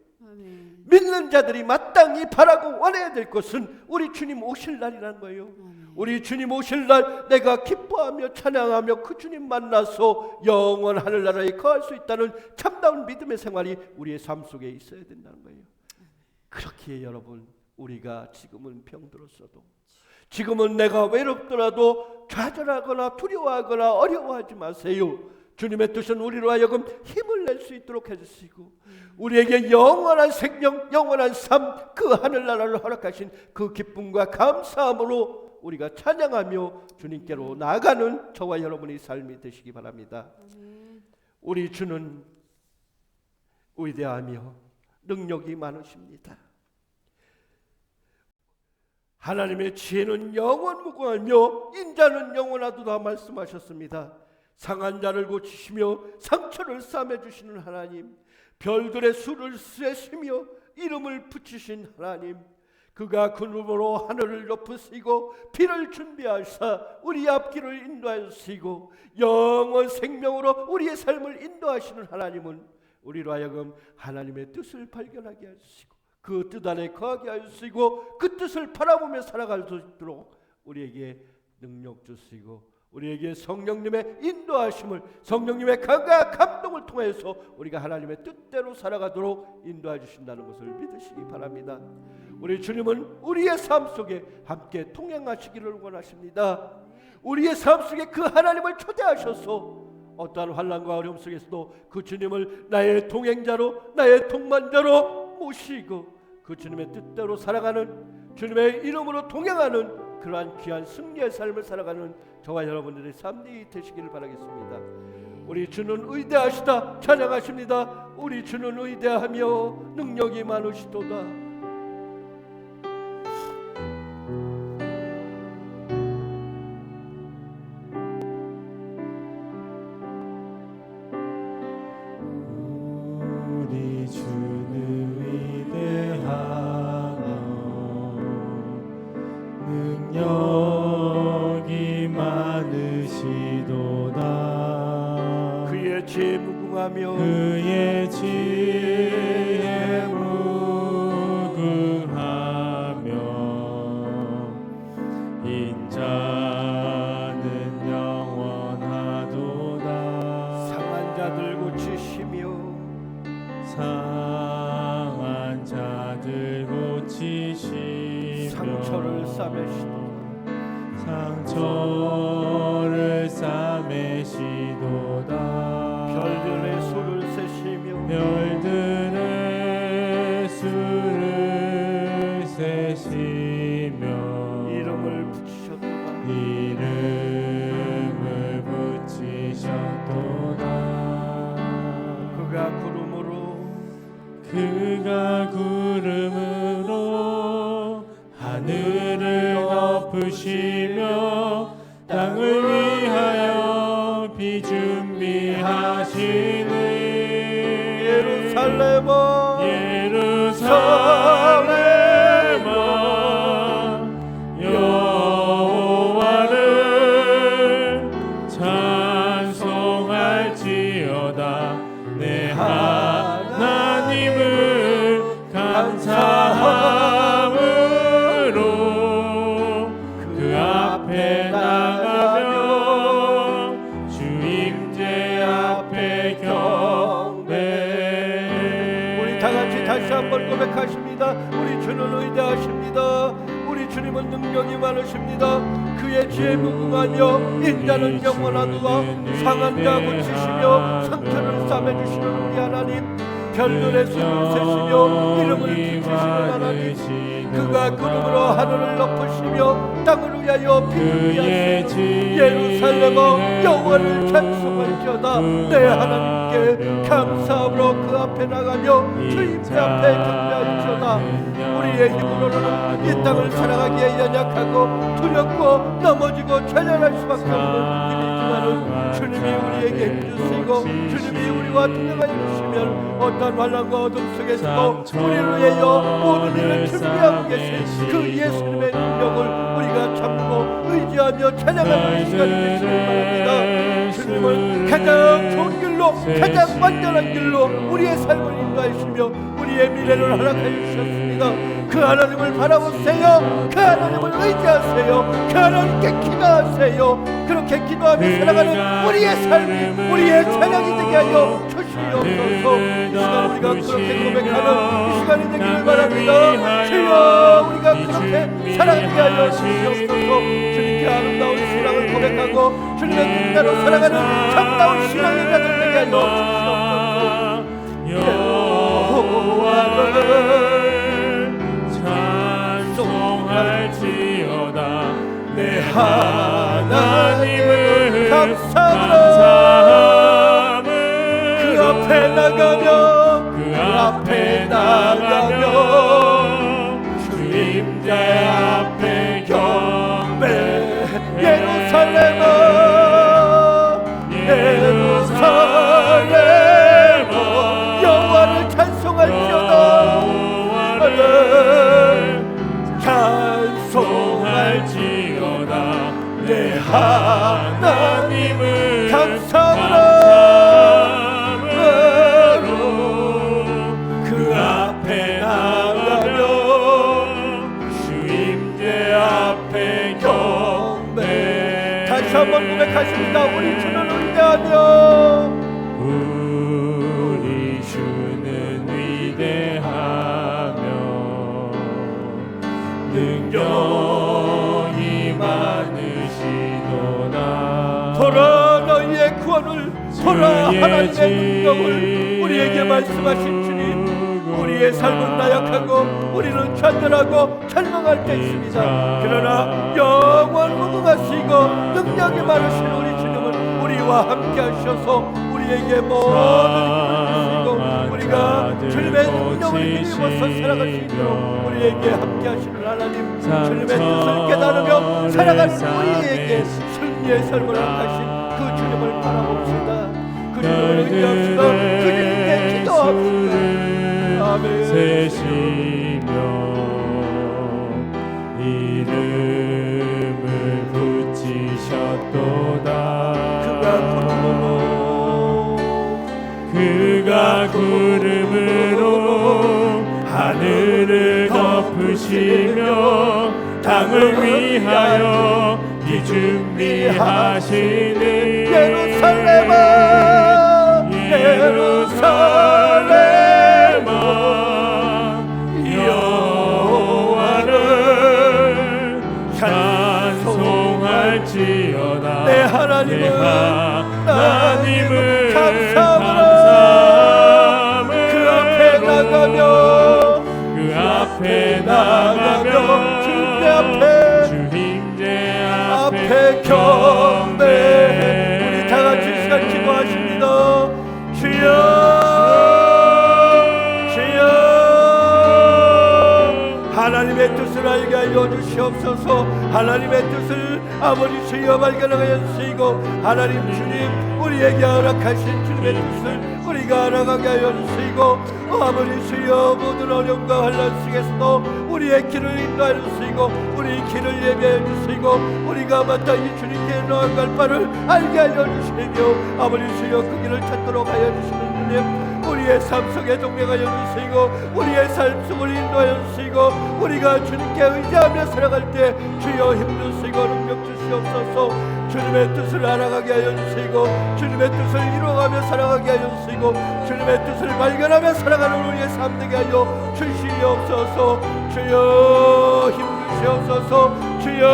믿는 자들이 마땅히 바라고 원해야 될 것은 우리 주님 오실 날이라는 거예요. 우리 주님 오실 날 내가 기뻐하며 찬양하며 그 주님 만나서 영원 하늘나라에 거할 수 있다는 참다운 믿음의 생활이 우리의 삶 속에 있어야 된다는 거예요. 그렇기에 여러분, 우리가 지금은 병들었어도, 지금은 내가 외롭더라도 좌절하거나 두려워하거나 어려워하지 마세요. 주님의 뜻은 우리로 하여금 힘을 낼 수 있도록 해주시고 우리에게 영원한 생명, 영원한 삶, 그 하늘나라를 허락하신 그 기쁨과 감사함으로 우리가 찬양하며 주님께로 나아가는 저와 여러분의 삶이 되시기 바랍니다. 우리 주는 위대하며 능력이 많으십니다. 하나님의 지혜는 영원무궁하며 인자는 영원하도다 말씀하셨습니다. 상한 자를 고치시며 상처를 싸매주시는 하나님, 별들의 수를 세시며 이름을 붙이신 하나님, 그가 그 눈으로 하늘을 높으시고 비를 준비하사 우리 앞길을 인도하시고 영원 생명으로 우리의 삶을 인도하시는 하나님은 우리로 하여금 하나님의 뜻을 발견하게 하시고 그 뜻 안에 거하게 하시고 그 뜻을 바라보며 살아갈 수 있도록 우리에게 능력 주시고 우리에게 성령님의 인도하심을, 성령님의 강과 감동을 통해서 우리가 하나님의 뜻대로 살아가도록 인도해 주신다는 것을 믿으시기 바랍니다. 우리 주님은 우리의 삶 속에 함께 동행하시기를 원하십니다. 우리의 삶 속에 그 하나님을 초대하셔서 어떠한 환난과 어려움 속에서도 그 주님을 나의 동행자로, 나의 동반자로 모시고 그 주님의 뜻대로 살아가는, 주님의 이름으로 동행하는 그러한 귀한 승리의 삶을 살아가는 저와 여러분들의 삶이 되시기를 바라겠습니다. 우리 주는 위대하시다 찬양하십니다. 우리 주는 위대하며 능력이 많으시도다. 우리 주는 위대하며 능력이 많으시도다. 그의 지혜 무궁하며 그의 지혜 무궁하며 인자는 영원하도다. 상한 자들 고치시며 상한 자들 고치시며 상처를 싸매시도다. 상처를 싸매시도다. 별들의 수를 세시며 별들의 수를 세시며 이름을 붙이셨도다. 이름을 붙이셨도다. 그가 구름으로 하늘을 덮으시며 땅을 위하여 비 준비하시는 예루살렘아 여호와를 찬송할지어다. 내 하나님을 감사함으로 그 앞에 나가며 주임제 앞에 경배. 우리 다같이 다시 한번 고백하십니다. 우리 주는 위대하십니다. 우리 주님은 능력이 많으십니다. 그의 지혜 무궁하며 인자는 영원하도다. 상한 자 고치시며 상처를 싸매주시는 우리 하나님, 별들의 수를 세시며 이름을 붙이시는 하나님, 그가 구름으로 하늘을 덮으시며 땅을 위하여 비를 하시며 예루살렘아 여호와를 찬송할지어다. 내 하나님께 감사함으로 그 앞에 나가며 주님 앞에 경배할지어다. 우리의 힘으로는 이 땅을 살아가기에 연약하고 두렵고 넘어지고 찬양할 수밖에 없는 힘이지만은 주님이 우리에게 힘주시고 주님이 우리와 동행하여 주시면 어떤 환난과 어둠 속에서도 우리를 위하여 모든 일을 준비하고 계신 그 예수님의 능력을 우리가 참고 의지하며 찬양하는 시간이 되시길 바랍니다. 주님은 가장 좋은 길로 가장 완전한 길로 우리의 삶을 인도하시며 우리의 미래를 허락하여 주셨습니다. 그 하나님을 바라보세요. 그 하나님을 의지하세요. 그 하나님께 기도하세요. 그렇게 기도하며 살아가는 우리의 삶이 우리의 찬양이 되게 하여 주시옵소서. 이 시간 우리가 그렇게 고백하는 이 시간이 되기를 바랍니다. 주여 우리가 그렇게 살아가게 하여 주시옵소서. 주님께 아름다운 신앙을 고백하고 주님의 뜻대로 살아가는 참다운 신앙의 자들 되게 하여 주시옵소서. 찬송할지어다. 내 하나님을 감사하라. 그 앞에 나가며 그 앞에 나가며 주님의 앞에 경배. 예루살렘아 예루살렘아 여호와를 찬송할지어다. 찬송할지어다. 내 하나님을 감사하라. 그 앞에 나가며 주님의 앞에 경배. 다시 한번 고백하십니다. 우리 주는 위대하며 우리 주는 위대하며 능력이 많으시도다. 보라 너희의 구원을, 보라 하나님의 능력을 우리에게 말씀하신 주님. 우리의 삶은 나약하고 우리는 견뎌하고 절망할 때 있습니다. 그러나 영원 무궁하시고 능력이 많으신 우리 주님은 우리와 함께 하셔서 우리에게 모든 힘을 주시고 우리가 주님의 능력을 힘입어서 살아갈 수 있도록 우리에게 함께 하시는 하나님, 주님의 뜻을 깨달으며 살아가는 우리에게 승리의 삶을 허락하신 그 주님을 바라봅시다. 그 주님을 의지합시다. 그 주님께 기도합시다. 아멘. 세시며 이름을 붙이셨도다. 그가 구름으로 하늘을 덮으시며 땅을 위하여 이 준비하시는 예루살렘아 예루살렘아 여호와를 찬송할지어다. 내 하나님을 감사하라. 그 앞에 나가며 주님의 앞에 경배. 우리 다 같이 시간 기도하십니다. 주여 주여 하나님의 뜻을 알게 하여 주시옵소서. 하나님의 뜻을 아버지 주여 발견하여 주시고 하나님 주님 우리에게 허락하신 주님의 뜻을 우리가 알아가게 하여 주시고 아버지 주여 모든 어려움과 환난 속에서도 우리의 길을 인도하여 주시고 우리 길을 예비하여 주시고 우리가 마땅히 주님께 나아갈 바를 알게 하여 주시며 아버지 주여 그 길을 찾도록 하여 주시는 주님, 우리의 삶 속에 동행하여 주시고 우리의 삶 속을 인도하여 주시고 우리가 주님께 의지하며 살아갈 때 주여 힘주시고 능력 주시옵소서. 주님의 뜻을 알아가게 하여 주시고 주님의 뜻을 이루어가며 살아가게 하여 주시고 주님의 뜻을 발견하며 살아가는 우리의 삶 되게 하여 주시옵소서. 주여 힘주시옵소서. 주여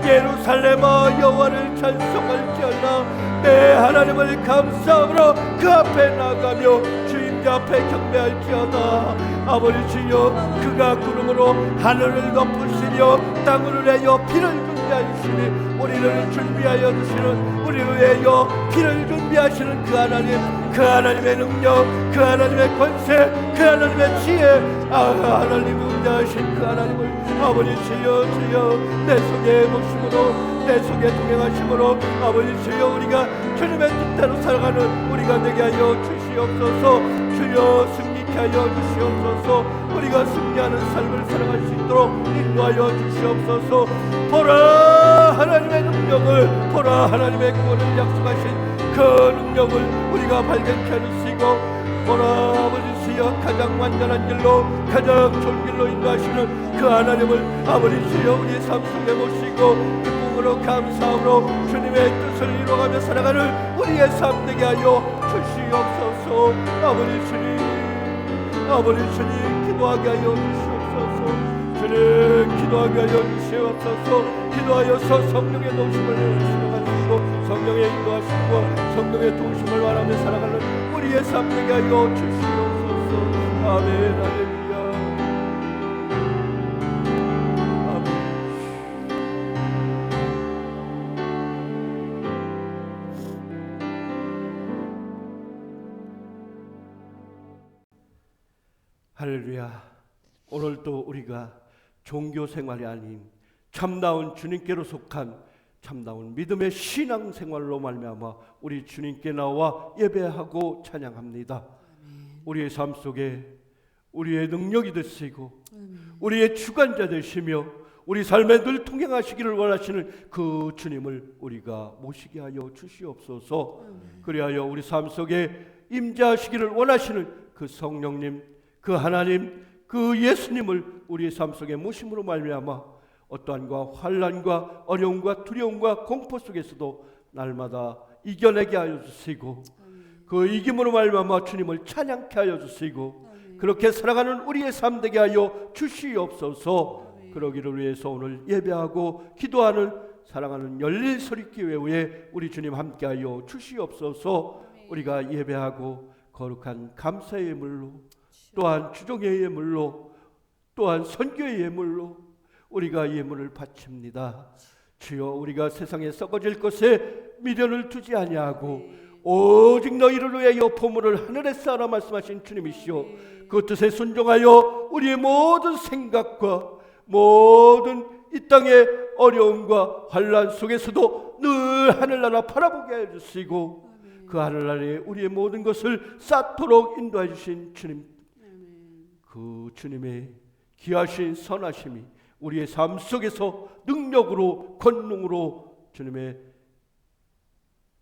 예루살렘아 여호와를 찬송할지어다. 내 하나님을 감사함으로 그 앞에 나가며 주님의 임재 앞에 경배할지어다. 아버지 주여 그가 구름으로 하늘을 덮으시며 땅을 내어 비를 준비하시니 우리를 준비하여 주시는 우리를 위하여 비를 준비하시는 그 하나님, 그 하나님의 능력, 그 하나님의 권세, 그 하나님의 지혜, 하나님 응대하신 그 하나님을 아버지 주여 주여 내 속에 목숨으로 내 속에 동행하심으로 아버지 주여 우리가 주님의 뜻대로 살아가는 우리가 되게 하여 주시옵소서. 주여 승리케 하여 주시옵소서. 우리가 승리하는 삶을 살아갈 수 있도록 인도하여 주시옵소서. 보라 하나님의 능력을, 보라 하나님의 구원을 약속하신 그 능력을 우리가 발견케 하시고, 보라 아버지 주여 가장 완전한 길로 가장 좋은 길로 인도하시는 그 하나님을 아버지 주여 우리 삶 속에 모시고 기쁨으로 감사함으로 주님의 뜻을 이루어가며 살아가는 우리의 삶 되게 하여 주시옵소서. 아버지 주님, 아버지 주님 기도하게 하여 주시옵소서. 주님 기도하게 하여 주시옵소서. 기도하여서 성령의 도심을 내주시고 성령의 인도하심과 성령의 도심을 바라며 살아가는 우리의 삶 되게 하여 주시옵소서. 아멘. 할렐루야. 아멘. 할렐루야. 오늘도 우리가 종교 생활이 아닌 참다운 주님께로 속한 참다운 믿음의 신앙생활로 말미암아 우리 주님께 나와 예배하고 찬양합니다. 우리의 삶 속에 우리의 능력이 되시고 우리의 주관자 되시며 우리 삶에 늘 통행하시기를 원하시는 그 주님을 우리가 모시게 하여 주시옵소서. 그리하여 우리 삶 속에 임재하시기를 원하시는 그 성령님, 그 하나님, 그 예수님을 우리의 삶 속에 모심으로 말미암아 어떠한과 환난과 어려움과 두려움과 공포 속에서도 날마다 이겨내게 하여 주시고 그 이김으로 말미암아 주님을 찬양케 하여 주시고 그렇게 살아가는 우리의 삶 되게 하여 주시옵소서. 그러기를 위해서 오늘 예배하고 기도하는 사랑하는 열린 소리교회에 우리 주님 함께하여 주시옵소서. 우리가 예배하고 거룩한 감사의 예물로 또한 주종의 예물로 또한 선교의 예물로 우리가 예물을 바칩니다. 주여 우리가 세상에 썩어질 것에 미련을 두지 아니하고 오직 너희를 위하여 보물을 하늘에 쌓아라 말씀하신 주님이시오. 그 뜻에 순종하여 우리의 모든 생각과 모든 이 땅의 어려움과 환난 속에서도 늘 하늘나라 바라보게 해주시고 그 하늘나라에 우리의 모든 것을 쌓도록 인도해 주신 주님, 그 주님의 귀하신 선하심이 우리의 삶 속에서 능력으로 권능으로 주님의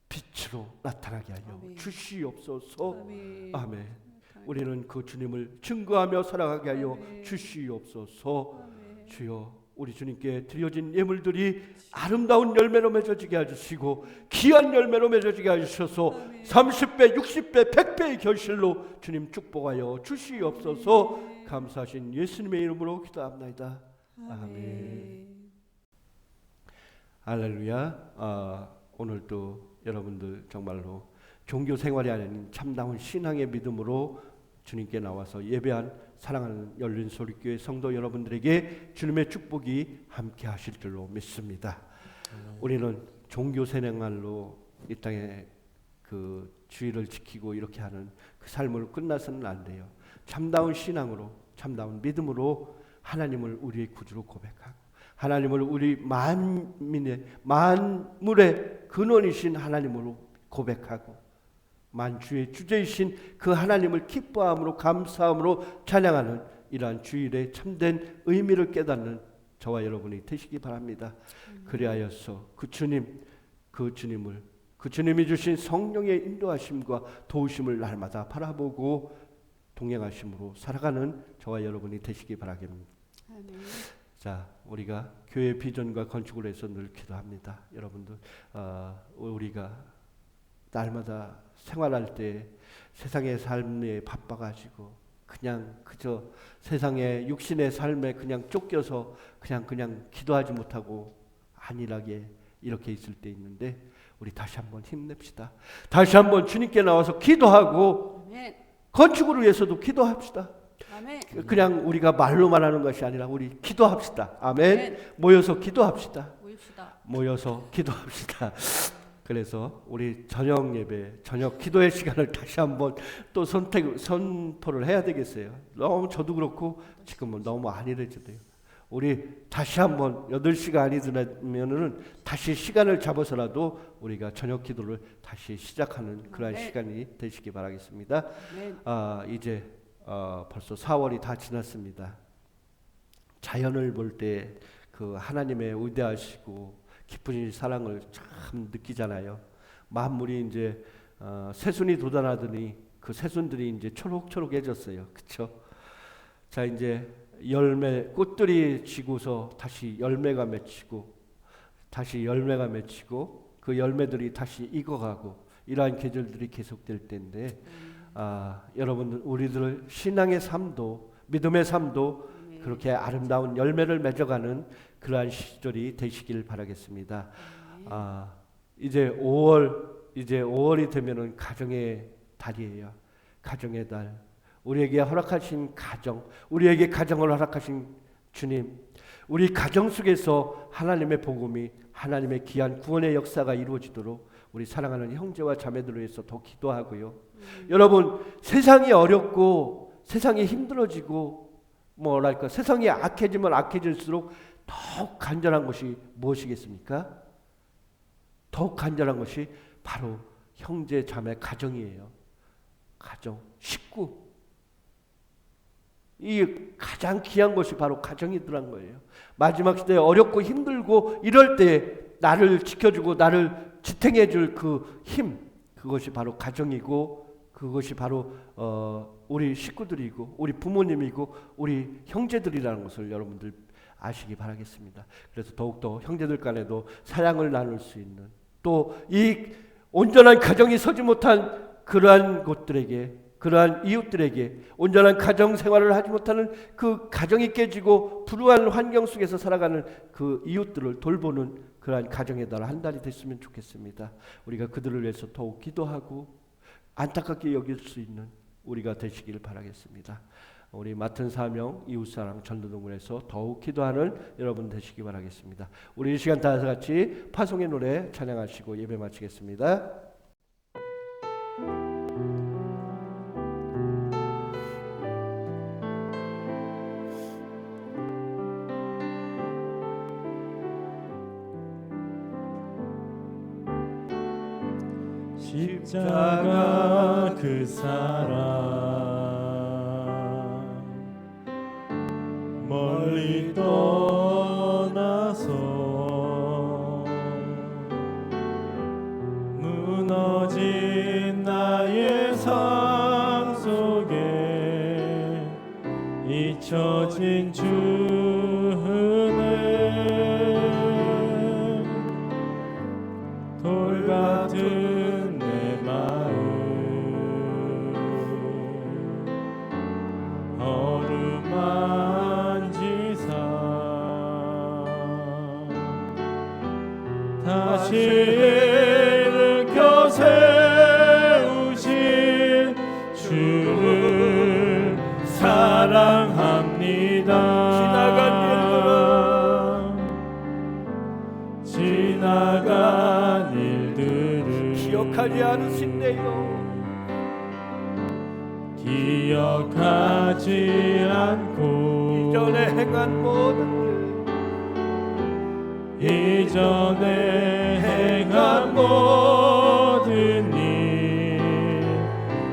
빛으로 나타나게 하여 주시옵소서. 아멘. 우리는 그 주님을 증거하며 살아가게 하여 주시옵소서. 주여 우리 주님께 드려진 예물들이 아름다운 열매로 맺어지게 해주시고 귀한 열매로 맺어지게 해주셔서 30배, 60배, 100배의 결실로 주님 축복하여 주시옵소서. 감사하신 예수님의 이름으로 기도합니다. 아멘. 할렐루야. 오늘도 여러분들 정말로 종교 생활이 아닌 참다운 신앙의 믿음으로 주님께 나와서 예배한 사랑하는 열린 소리교회 성도 여러분들에게 주님의 축복이 함께 하실 줄로 믿습니다. 우리는 종교 생활로 이 땅에 그 주의를 지키고 이렇게 하는 그 삶으로 끝나서는 안 돼요. 참다운 신앙으로 참다운 믿음으로 하나님을 우리의 구주로 고백하고 하나님을 우리 만민의 만물의 근원이신 하나님으로 고백하고 만주의 주제이신 그 하나님을 기뻐함으로 감사함으로 찬양하는 이러한 주일의 참된 의미를 깨닫는 저와 여러분이 되시기 바랍니다. 그리하여서 그 주님, 그 주님을 그 주님이 주신 성령의 인도하심과 도우심을 날마다 바라보고 동행하심으로 살아가는 저와 여러분이 되시기 바라겠습니다. 자, 우리가 교회 비전과 건축을 해서 늘 기도합니다. 여러분들 우리가 날마다 생활할 때 세상의 삶에 바빠가지고 그냥 그저 세상의 육신의 삶에 그냥 쫓겨서 그냥 기도하지 못하고 안일하게 이렇게 있을 때 있는데 우리 다시 한번 힘냅시다. 다시 한번 주님께 나와서 기도하고 건축을 위해서도 기도합시다. 아멘. 그냥 우리가 말로만 하는 것이 아니라 우리 기도합시다. 아멘. 아멘. 모여서 기도합시다. 모입시다. 모여서 기도합시다. 그래서 우리 저녁 예배, 저녁 기도의 시간을 다시 한번 또 선포를 해야 되겠어요. 너무 저도 그렇고 지금은 너무 안일해져요. 우리 다시 한번 8시가 아니더라면은 다시 시간을 잡아서라도 우리가 저녁 기도를 다시 시작하는 그러한 네. 시간이 되시기 바라겠습니다. 네. 이제 벌써 4월이 다 지났습니다. 자연을 볼 때 그 하나님의 위대하시고 깊은 사랑을 참 느끼잖아요. 만물이 이제 새순이 돋아나더니 그 새순들이 이제 초록초록해졌어요. 그렇죠? 자, 이제 열매 꽃들이 지고서 다시 열매가 맺히고 다시 열매가 맺히고 그 열매들이 다시 익어가고 이러한 계절들이 계속될 때인데 여러분 우리들 신앙의 삶도 믿음의 삶도 그렇게 아름다운 열매를 맺어가는 그러한 시절이 되시길 바라겠습니다. 이제 5월이 되면은 가정의 달이에요. 가정의 달. 우리에게 허락하신 가정, 우리에게 가정을 허락하신 주님, 우리 가정 속에서 하나님의 복음이 하나님의 귀한 구원의 역사가 이루어지도록 우리 사랑하는 형제와 자매들을 위해서 더 기도하고요. 여러분 세상이 어렵고 세상이 힘들어지고 뭐랄까 세상이 악해지면 악해질수록 더욱 간절한 것이 무엇이겠습니까? 더욱 간절한 것이 바로 형제 자매 가정이에요. 가정, 식구. 이 가장 귀한 것이 바로 가정이더란 거예요. 마지막 시대에 어렵고 힘들고 이럴 때 나를 지켜주고 나를 지탱해 줄 그 힘, 그것이 바로 가정이고 그것이 바로 우리 식구들이고 우리 부모님이고 우리 형제들이라는 것을 여러분들 아시기 바라겠습니다. 그래서 더욱더 형제들 간에도 사랑을 나눌 수 있는 또 이 온전한 가정이 서지 못한 그러한 곳들에게 그러한 이웃들에게 온전한 가정 생활을 하지 못하는 그 가정이 깨지고 불우한 환경 속에서 살아가는 그 이웃들을 돌보는 그러한 가정의 달 한 달이 됐으면 좋겠습니다. 우리가 그들을 위해서 더욱 기도하고 안타깝게 여길 수 있는 우리가 되시길 바라겠습니다. 우리 맡은 사명 이웃사랑 전도동문에서 더욱 기도하는 여러분 되시기 바라겠습니다. 우리 이 시간 다 같이 파송의 노래 찬양하시고 예배 마치겠습니다. 십자가 그 사랑 멀리 떠나서 무너진 나의 삶 속에 잊혀진 주 은혜 돌 같은 내 마음 어루만지사 다시 일으켜 세우신 주를 사랑합니다. 지나간 일들을 기억하지 않으신대요. 기억하지 않고 이전에 행한 모든 이전에 행한 모든 일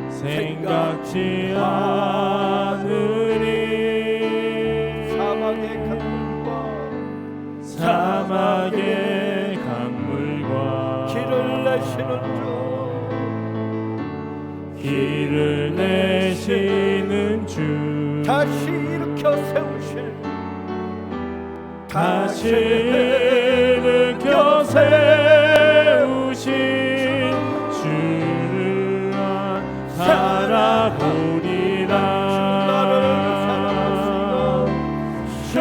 생각지 않으리 사막의 강물과 길을 내시는 주 길을 내시는 주 다시 일으켜 세우실 다시 일으켜 세우신 주를 바라보리라. 주